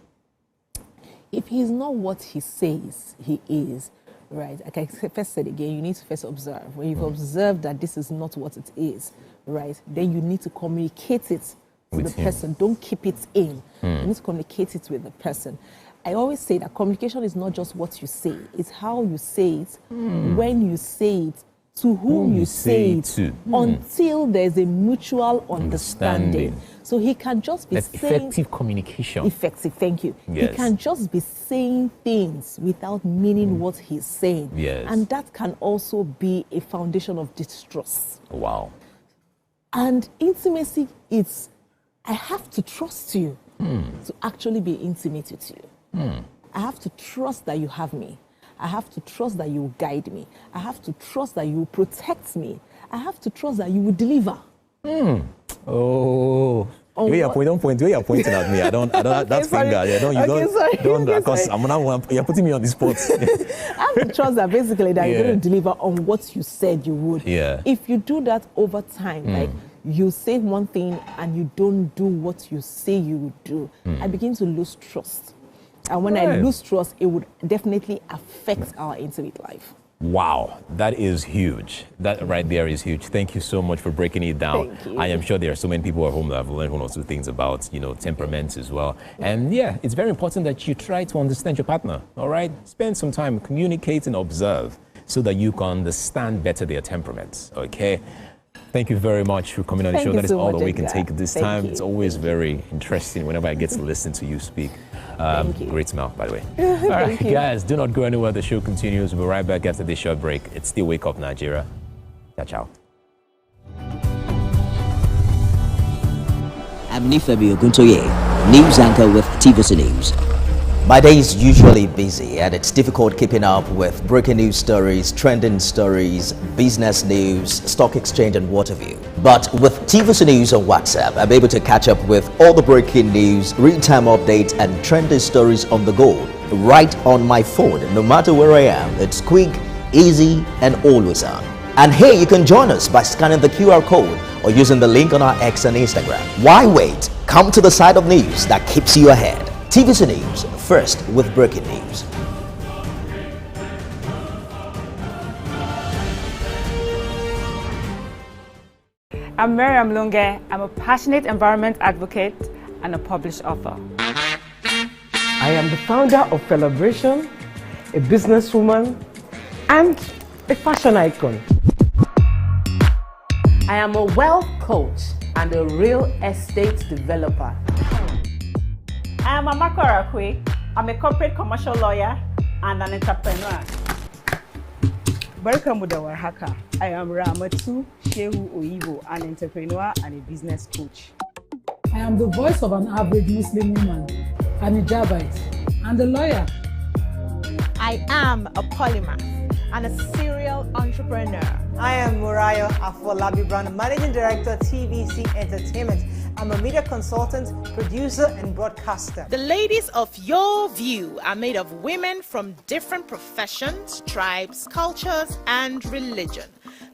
If he's not what he says he is, right, like I first said again, you need to first observe. When you've observed that this is not what it is, right, then you need to communicate it to the person. Don't keep it in. You need to communicate it with the person. I always say that communication is not just what you say, it's how you say it, when you say it, to whom you say it to, until there's a mutual understanding. So he can just be saying... effective communication. Effective, thank you. Yes. He can just be saying things without meaning what he's saying. Yes. And that can also be a foundation of distrust. Wow. And intimacy is, I have to trust you to actually be intimate with you. I have to trust that you have me. I have to trust that you will guide me. I have to trust that you will protect me. I have to trust that you will deliver. Oh, You're pointing at me. I don't. That's sorry. finger. Yeah, don't. Because you're putting me on the spot. I have to trust that basically that you're going to deliver on what you said you would. Yeah. If you do that over time, like you say one thing and you don't do what you say you would do, I begin to lose trust. And when I lose trust, it would definitely affect our intimate life. Wow, that is huge. That right there is huge. Thank you so much for breaking it down. Thank you. I am sure there are so many people at home that have learned one or two things about, temperament as well. And yeah, it's very important that you try to understand your partner, all right? Spend some time, communicate and observe so that you can understand better their temperaments, okay? Thank you very much for coming on the show. That is all that we can take this time. It's always very interesting whenever I get to listen to you speak. Great smile, by the way. All right, guys, do not go anywhere. The show continues. We'll be right back after this short break. It's still Wake Up Nigeria. Ciao. I'm Nifebi Oguntoye, news anchor with TVC News. My day is usually busy and it's difficult keeping up with breaking news stories, trending stories, business news, stock exchange and what have you. But with TVC News on WhatsApp, I'm able to catch up with all the breaking news, real-time updates and trending stories on the go, right on my phone, no matter where I am. It's quick, easy and always on. And here you can join us by scanning the QR code or using the link on our X and Instagram. Why wait? Come to the side of news that keeps you ahead. TVC News, first with breaking news. I'm Miriam Lunge. I'm a passionate environment advocate and a published author. I am the founder of Celebration, a businesswoman, and a fashion icon. I am a wealth coach and a real estate developer. I am Amaka Arakwe. I'm a corporate commercial lawyer and an entrepreneur. Barkamu da warhaka. I am Ramatu Shehu Oyibo, an entrepreneur and a business coach. I am the voice of an average Muslim woman, an hijabite, and a lawyer. I am a polymath and a serial entrepreneur. I am Muriah Afolabi Brown, Managing Director, TVC Entertainment. I'm a media consultant, producer, and broadcaster. The ladies of your view are made of women from different professions, tribes, cultures, and religion.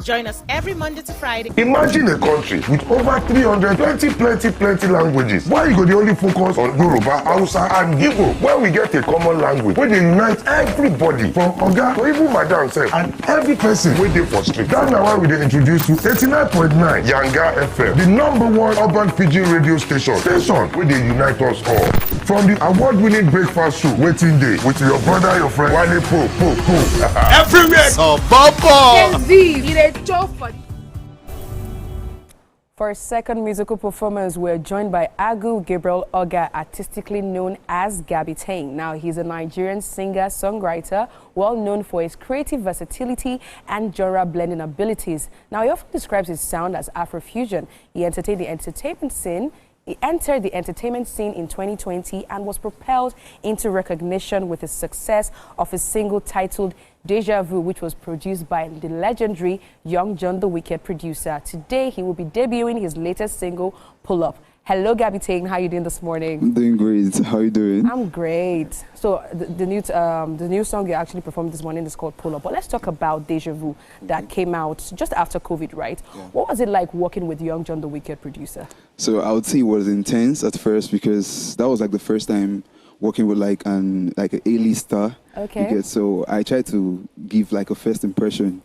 Join us every Monday to Friday. Imagine a country with over 320 plenty languages. Why you go the only focus on Yoruba, Hausa, and Igbo? Where we get a common language, where they unite everybody from Oga to even Madam self, and every person waiting for street. That's now why we dey introduce to 89.9 Yanga FM, the #1 urban pidgin radio station where they unite us all. From the award-winning breakfast show, Waiting Day, with your brother, your friend, Wale Po. Everywhere. So, Papa. For a second musical performance, we're joined by Agu Gabriel Oga, artistically known as Gabby Tang. Now, he's a Nigerian singer-songwriter, well known for his creative versatility and genre-blending abilities. Now, he often describes his sound as Afrofusion. He entered the entertainment scene in 2020 and was propelled into recognition with the success of his single titled Deja Vu, which was produced by the legendary Young John the Wicked producer. Today, he will be debuting his latest single, Pull Up. Hello, Gabby Tang. How are you doing this morning? I'm doing great. How are you doing? I'm great. So the new song you actually performed this morning is called Pull Up. But let's talk about Deja Vu that came out just after COVID, right? Yeah. What was it like working with Young John the Wicked producer? So I would say it was intense at first because that was like the first time working with like an A-list star. Okay. So I tried to give like a first impression.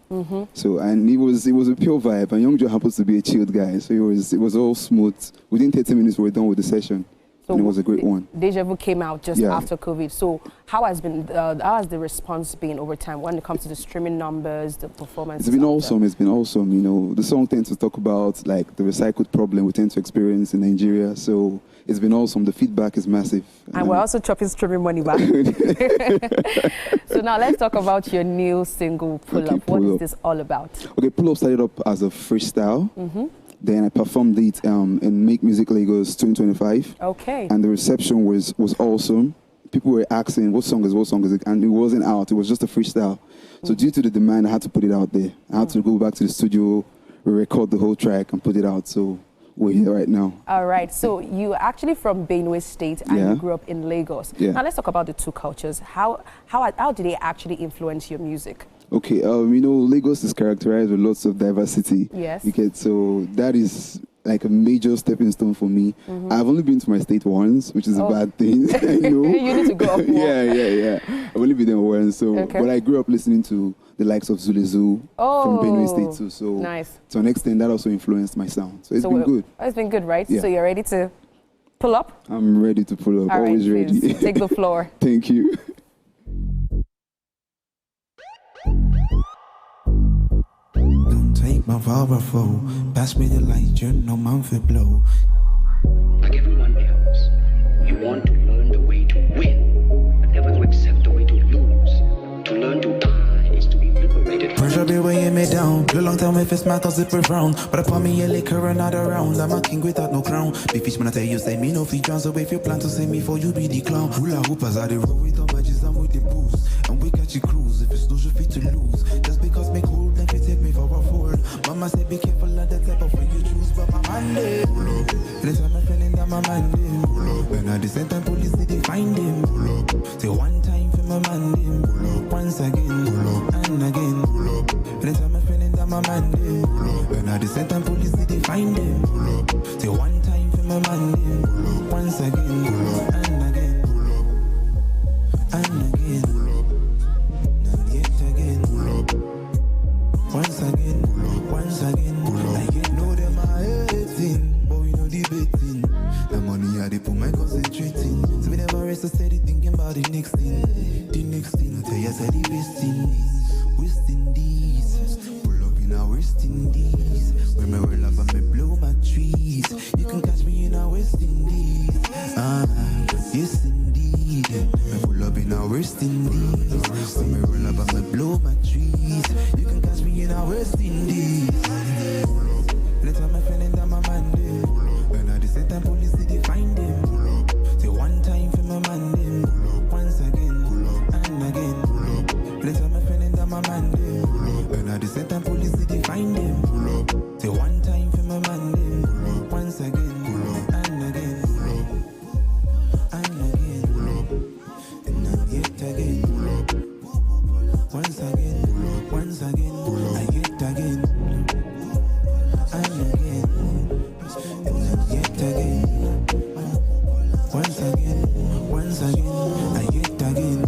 So and it was a pure vibe, and Young Joe happens to be a chilled guy, so it was all smooth. Within 30 minutes we were done with the session. So and it was a great one. Deja Vu came out just after COVID. So how has the response been over time when it comes to the streaming numbers, the performance? It's been awesome. It's been awesome. You know, the song tends to talk about like the recycled problem we tend to experience in Nigeria. So it's been awesome. The feedback is massive. And we're also chopping streaming money back. So now let's talk about your new single, Pull Up. What is this all about? Okay, Pull Up started up as a freestyle. Then I performed it in Make Music Lagos 2025. Okay. And the reception was awesome. People were asking, what song is it? And it wasn't out. It was just a freestyle. So due to the demand, I had to put it out there. I had to go back to the studio, record the whole track, and put it out. So we're here right now. All right. So you're actually from Benue State and you grew up in Lagos. Yeah. Now let's talk about the two cultures. How do they actually influence your music? Okay, you know, Lagos is characterized with lots of diversity. Yes. So that is like a major stepping stone for me. I've only been to my state once, which is a bad thing. I know. You need to go up more. Yeah. I've only been there once. So, but I grew up listening to the likes of Zulezu from Benue State too. So nice. To an extent, that also influenced my sound. So it's been good. It's been good, right? Yeah. So you're ready to pull up? I'm ready to pull up. All right, Always ready. please. Take the floor. Thank you. Take my Vara flow, pass me the light, you know man for blow. Like everyone else, you want to learn the way to win, but never to accept the way to lose. To learn to die is to be liberated. Pressure be weighing me down. The long time if it's matters it round. But upon me a liquor another round. I'm a king without no crown. Be fish when I tell you say me no features. So if you plan to say me for you be the clown. Hula hoopers are the roll with the badges and with the boost. And we catch you cruise if it's no you fit to lose. Just because me cool, then you take me for a fool. Mama say be careful of the type of when you choose. But my man dey pull up. Anytime I'm feeling that my man dey pull up. When I descend and police they find him pull up. Say one time for my man dey pull up. Once again pull up and again pull up. Anytime I'm feeling that my man dey pull up. When I descend and police they find him pull up. Say one time for my man dey pull up. Once again pull up and again pull up and again pull up. And yet again pull up. Once again pull up. Once again pull up. I get know them are hating, but we know debating. The money I dey put my concentrating. So we never rest so steady thinking about the next thing. The next thing I tell you say the West Indies. West Indies. Pull up in a West Indies. When me roll up and me blow my trees. You can catch me in a West Indies. Yes indeed. Me pull up in a West Indies. When me roll up and me blow my trees. You can catch me in a West Indies. Anytime I'm feeling that my man dey. When I descend and police they find him. Say one time for my man dey. Once again and again. Anytime I'm feeling that my man dey. When I descend and police they find him. Say one time for my man dey. Once again and again and again and yet again. Once again, I get again and again and yet again. Once again, I get again.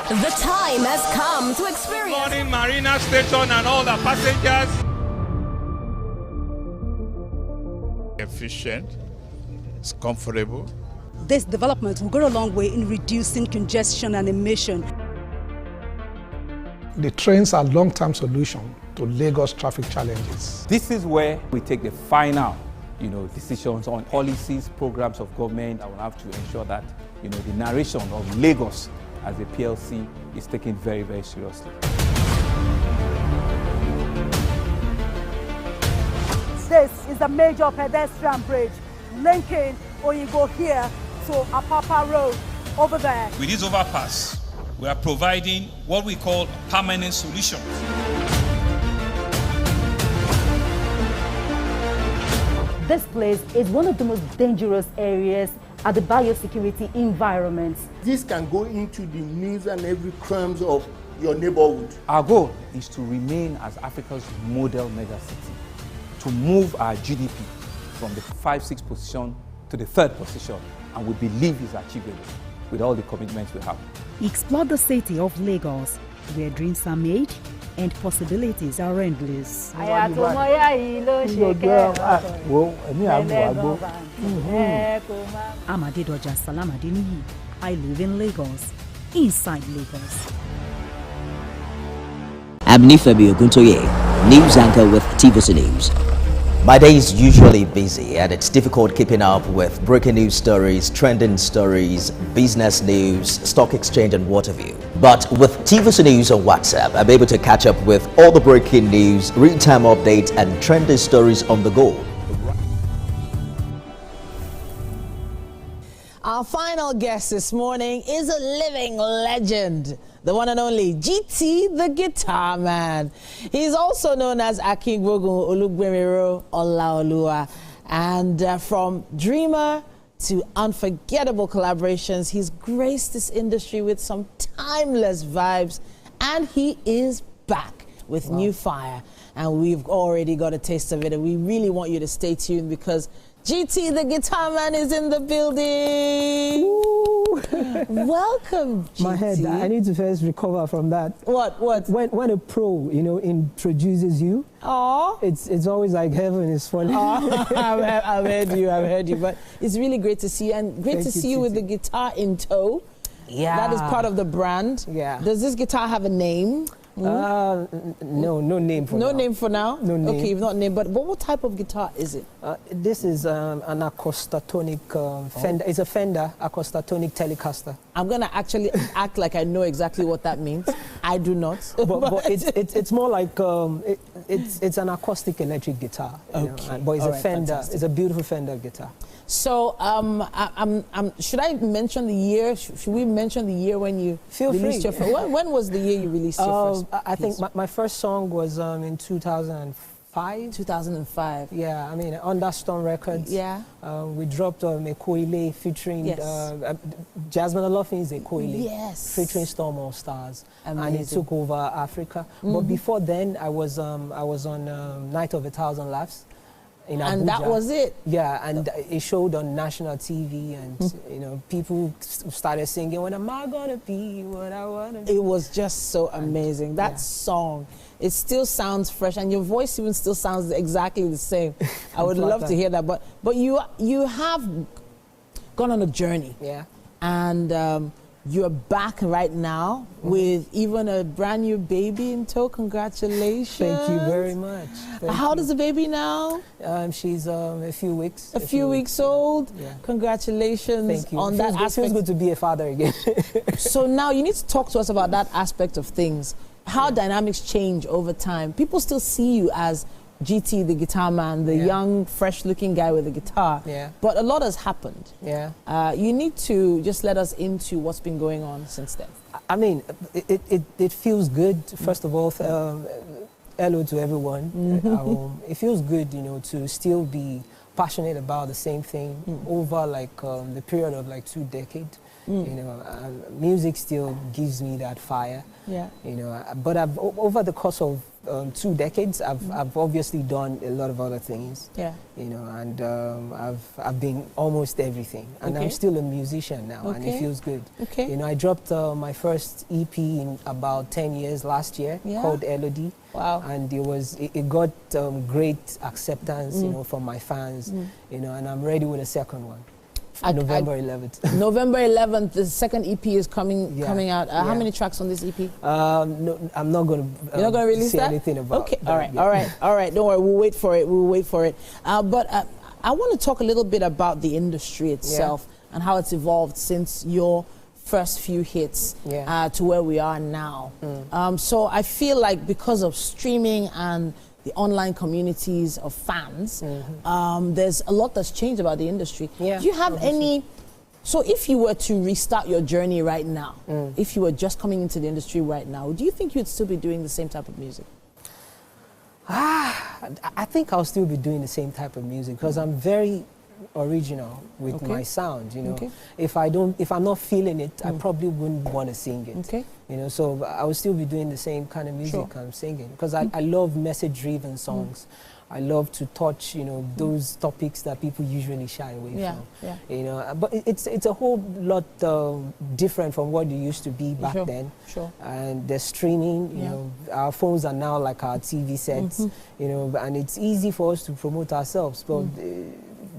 The time has come to experience. Good morning, Marina Station and all the passengers. Efficient, it's comfortable. This development will go a long way in reducing congestion and emission. The trains are a long-term solution to Lagos traffic challenges. This is where we take the final, decisions on policies, programs of government. I will have to ensure that, the narration of Lagos as a PLC is taken very, very seriously. This is a major pedestrian bridge linking Oyingo here to Apapa Road over there. With this overpass, we are providing what we call a permanent solution. This place is one of the most dangerous areas at the biosecurity environment. This can go into the news and every crimes of your neighborhood. Our goal is to remain as Africa's model megacity, to move our GDP from the 5-6 position to the 3rd position, and we believe is achievable with all the commitments we have. Explore the city of Lagos, where dreams are made and possibilities are endless. I'm Adedoja Salamadini. I live in Lagos, inside Lagos. I'm Nifemi Oguntoye, news anchor with TVC News. My day is usually busy and it's difficult keeping up with breaking news stories, trending stories, business news, stock exchange and what have you. But with TVC News on WhatsApp, I'm able to catch up with all the breaking news, real-time updates and trending stories on the go. Our final guest this morning is a living legend, the one and only GT, the Guitar Man. He's also known as Akingbogun Olugbemiro Olaoluwa. And from dreamer to unforgettable collaborations, he's graced this industry with some timeless vibes. And he is back with new fire. And we've already got a taste of it. And we really want you to stay tuned because GT, the Guitar Man, is in the building. Welcome, GT. My head, I need to first recover from that. What? When a pro, introduces you, it's always like heaven is funny. I've heard you. But it's really great to see you, and great to see you with the guitar in tow. Yeah. That is part of the brand. Yeah. Does this guitar have a name? No name for now. No name for now? No name. Okay, you've not named, but what type of guitar is it? This is an acoustatonic Fender. It's a Fender acoustatonic Telecaster. I'm going to actually act like I know exactly what that means. I do not. But it's more like, it's an acoustic electric guitar. Okay. But it's a Fender. Fantastic. It's a beautiful Fender guitar. So, should I mention the year? Should we mention the year when you released your first? When was the year you released your first? I think my first song was in 2005. 2005. Yeah, I mean, under Storm Records. Yeah. We dropped Ekoile featuring Jasmine Olofin is Ekoile. Yes. Featuring Storm All Stars. Amazing. And it took over Africa. But before then, I was on Night of 1,000 Laughs. In Abuja. And that was it? Yeah, and it showed on national TV, and people started singing, "When am I gonna be what I wanna be?" It was just so amazing. That song, it still sounds fresh, and your voice even still sounds exactly the same. I would love to hear that. But you have gone on a journey. Yeah. And you're back right now with even a brand new baby in tow. Congratulations. Thank you very much. How old is the baby now? She's a few weeks. A few weeks old? Yeah. Congratulations on that aspect. It feels good to be a father again. So now you need to talk to us about that aspect of things. How dynamics change over time. People still see you as GT, the Guitar Man, the young, fresh-looking guy with a guitar. Yeah. But a lot has happened. Yeah. You need to just let us into what's been going on since then. I mean, it feels good. First of all, hello to everyone. It feels good, to still be passionate about the same thing over the period of 2 decades. Music still gives me that fire. Yeah. But over the course of 2 decades, I've obviously done a lot of other things. Yeah. And I've been almost everything, and I'm still a musician now, and it feels good. Okay. I dropped my first EP in about 10 years last year called Elodie. Wow. And it got great acceptance, from my fans, and I'm ready with a second one. November 11th. November 11th, the second EP is coming out. How many tracks on this EP? No, I'm not going to. You're not going to release say that? anything about. Okay. That All right. Don't worry. We'll wait for it. But I want to talk a little bit about the industry itself and how it's evolved since your first few hits to where we are now. So I feel like because of streaming and the online communities of fans, there's a lot that's changed about the industry. Yeah, do you have any? So if you were to restart your journey right now, if you were just coming into the industry right now, do you think you'd still be doing the same type of music? I think I'll still be doing the same type of music because I'm very original with my sound. If I'm not feeling it, I probably wouldn't want to sing it. Okay. So I will still be doing the same kind of music I'm singing because I love message-driven songs. I love to touch, those topics that people usually shy away from. Yeah. But it's a whole lot different from what it used to be back then. Sure. And the streaming, our phones are now like our TV sets, and it's easy for us to promote ourselves. But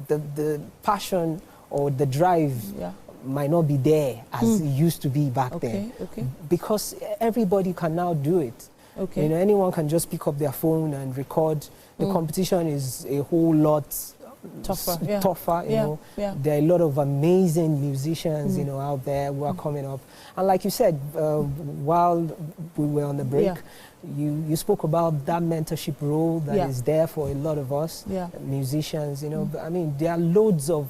the passion or the drive might not be there as it used to be back then. Okay. Because everybody can now do it. Okay. You know, anyone can just pick up their phone and record. The competition is a whole lot tougher. You know, there are a lot of amazing musicians, you know, out there who are coming up. And like you said, while we were on the break, you spoke about that mentorship role that is there for a lot of us musicians. You know, I mean, there are loads of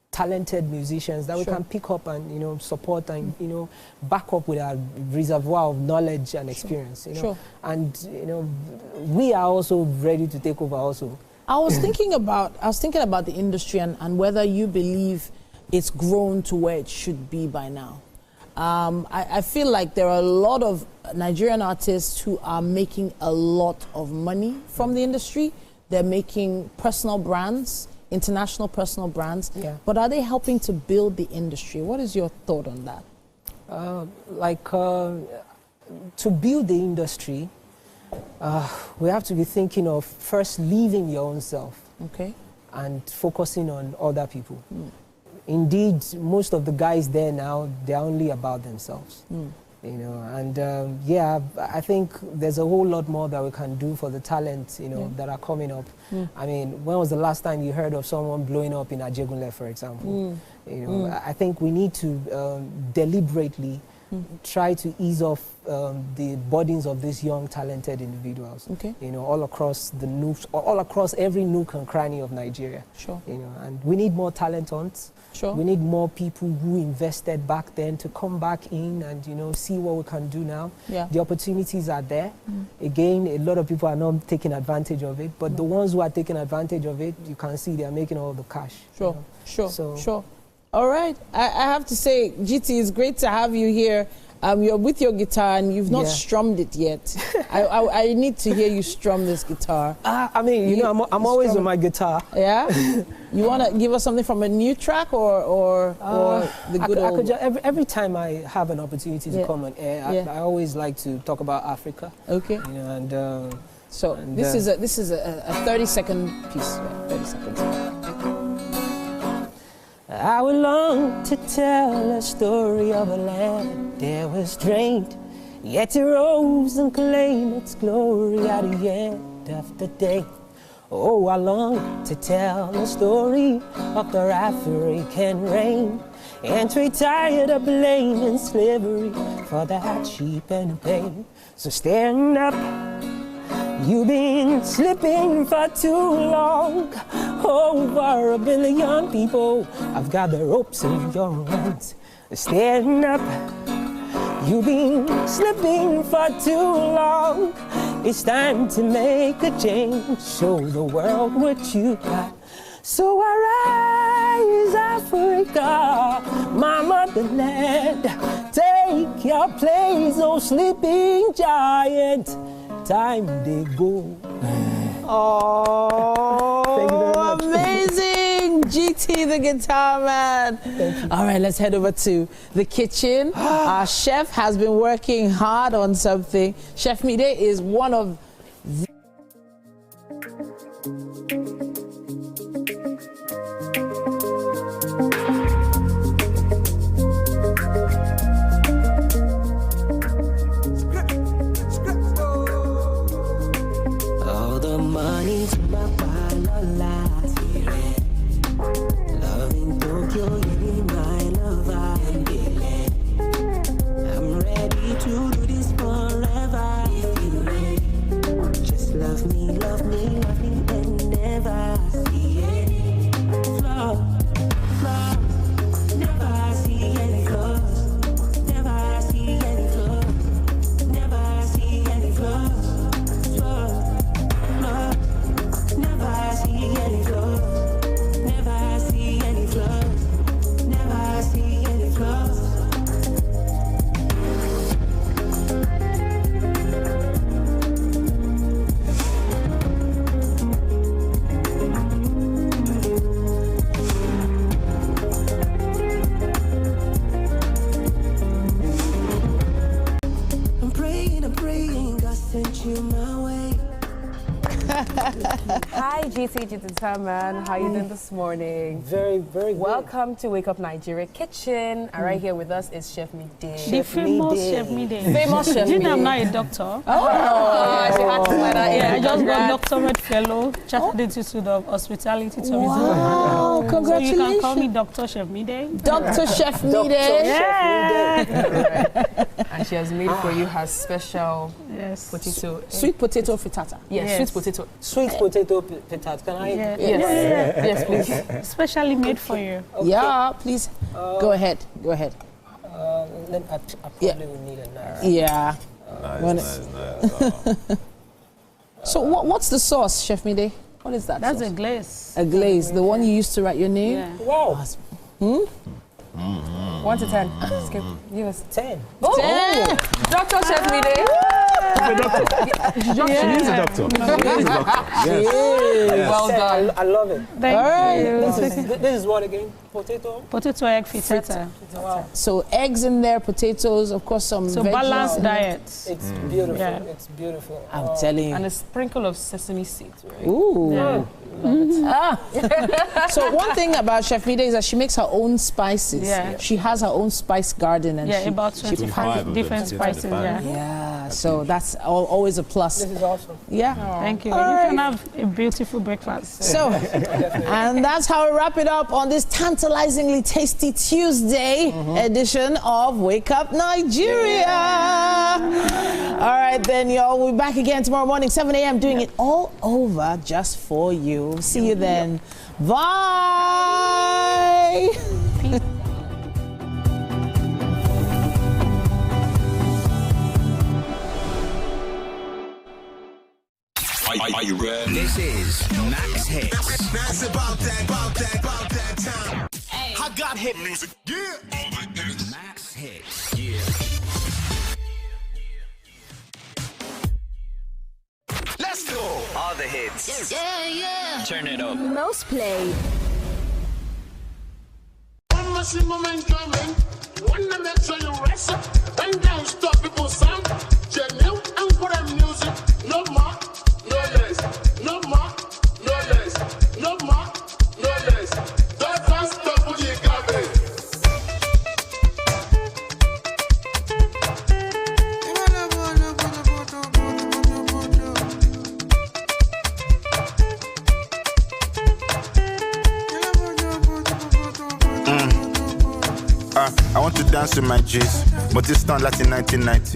talented musicians that we can pick up and, you know, support and, you know, back up with our reservoir of knowledge and experience, you know. And, you know, we are also ready to take over also. I was thinking about the industry and whether you believe it's grown to where it should be by now. I feel like there are a lot of Nigerian artists who are making a lot of money from the industry. They're making personal brands, international personal brands, but are they helping to build the industry? What is your thought on that? To build the industry, we have to be thinking of first leaving your own self, and focusing on other people. Indeed, most of the guys there now, they're only about themselves. You know, and I think there's a whole lot more that we can do for the talent, you know, that are coming up. I mean, when was the last time you heard of someone blowing up in Ajegunle, for example? You know, I think we need to deliberately try to ease off the burdens of these young, talented individuals. You know, all across the nooks, all across every nook and cranny of Nigeria. You know, and we need more talent hunts. We need more people who invested back then to come back in and, you know, see what we can do now. The opportunities are there. Again, a lot of people are not taking advantage of it, but the ones who are taking advantage of it, you can see they are making all the cash. Sure. All right. I have to say, GT, it's great to have you here. You're with your guitar and you've not strummed it yet. I need to hear you strum this guitar. I mean, you know, I'm always on my guitar. Yeah? You want to give us something from a new track or the good old? Every time I have an opportunity to come on air, I always like to talk about Africa. Okay. You know, and this is a 30-second piece. 30 seconds. I would long to tell a story of a land that was drained, yet it rose and claimed its glory at the end of the day. Oh, I long to tell the story of the African rain, and we tired of blaming slavery for the hardship and pain. So stand up, you've been slipping for too long. Over 1 billion people have got the ropes in your hands. Stand up, you've been slipping for too long. It's time to make a change, show the world what you got. So arise, Africa, my motherland. Take your place, oh sleeping giant. Time they go. Oh, amazing! GT, the guitar man. All right, let's head over to the kitchen. Our chef has been working hard on something. Chef Mide is one of the GT Temperament. How you doing this morning? Very, very good. Welcome to Wake Up Nigeria Kitchen. And right here with us is Chef Mide. The famous Chef Mide. Famous Chef Mide. I'm not a doctor. She had to let that in. I just got doctorate fellow, Chartered Institute of Hospitality Tourism. Wow, congratulations. So you can call me Dr. Chef Mide. Dr. Chef Mide. Yeah. And she has made for you her special potato. Sweet potato frittata. Yes, sweet potato. Sweet potato frittata. Can I? Yes, please. Specially made for you. Okay. Yeah, please. Go ahead. I probably will need a knife. Yeah. Nice. So what's the sauce, Chef Mide? What is that? That's sauce? a glaze. A glaze, the one you used to write your name? Yeah. Wow. 1 to 10. Give us 10. 10. Dr. Chef Mide. She's a doctor. Well done. I love it. Thank you. This is what again? Potato? Potato egg frittata. Wow. So eggs in there, potatoes, of course some veggies. Balanced diet. It's beautiful. Yeah. It's beautiful. I'm telling you. And a sprinkle of sesame seeds, right? Ooh. Yeah. So one thing about Chef Mide is that she makes her own spices. Yeah. She has her own spice garden, and about 25 different spices. Yeah. So that's always a plus. This is awesome. Yeah. Thank you. All You right. can have a beautiful breakfast. So, and that's how we wrap it up on this tantalizingly tasty Tuesday edition of Wake Up Nigeria. All right, then, y'all. We'll be back again tomorrow morning, 7 a.m., doing it all over just for you. See you then. Bye. Are you ready? This is Max Hits. Max about that time. Hey. I got hit music. Yeah. Max Hits. Yeah. Let's go. All the hits. Yeah. Turn it up. Most played. One machine moment coming. One to make sure you rest up. And don't stop people sound. Genuine and put them music. No more. No less, no more, no less, no more, no less. That fast double the garbage. I want to dance with my G's. Motistan Latin 1990.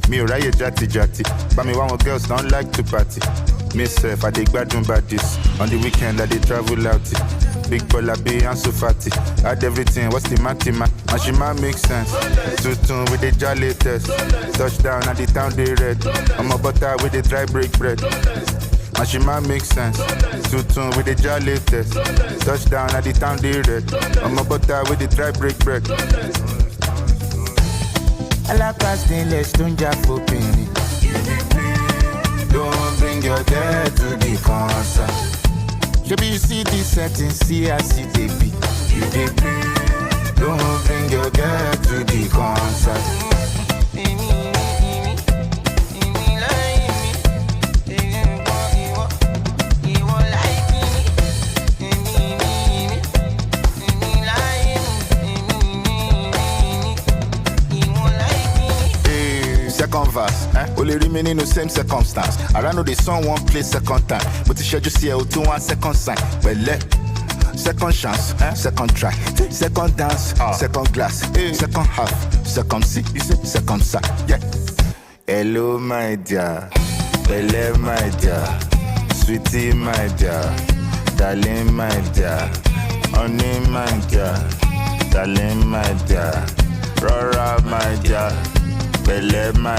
Me Raya Jati. But me one more girls don't like to party. Myself, I dig bad baddies. On the weekend, I dey travel out. Big Bola B and so fatty. Add everything, what's the matima? Mashima makes sense. Tutun with the jolly test. Touchdown at the town they red. I'm a butter with the dry break bread. Mashima makes sense. Tutun with the jolly test. Touchdown at the town they red. I'm a butter with the dry break bread. Alaka stainless, don't just for penny. Don't bring your girl to the concert. Maybe you see this setting, see I see the beat. You dey play. Don't bring your girl to the concert. Second verse, only remaining in the same circumstance. I don't know the song won't play second time, but the schedule see out to 1 second sign. Well, second chance, second try, second dance, second glass, second half, second seat, second side. Yeah. Hello, my dear, hello, my dear, sweetie, my dear, darling, my dear, honey, my dear, darling, my dear, Rora, my dear. Belle, my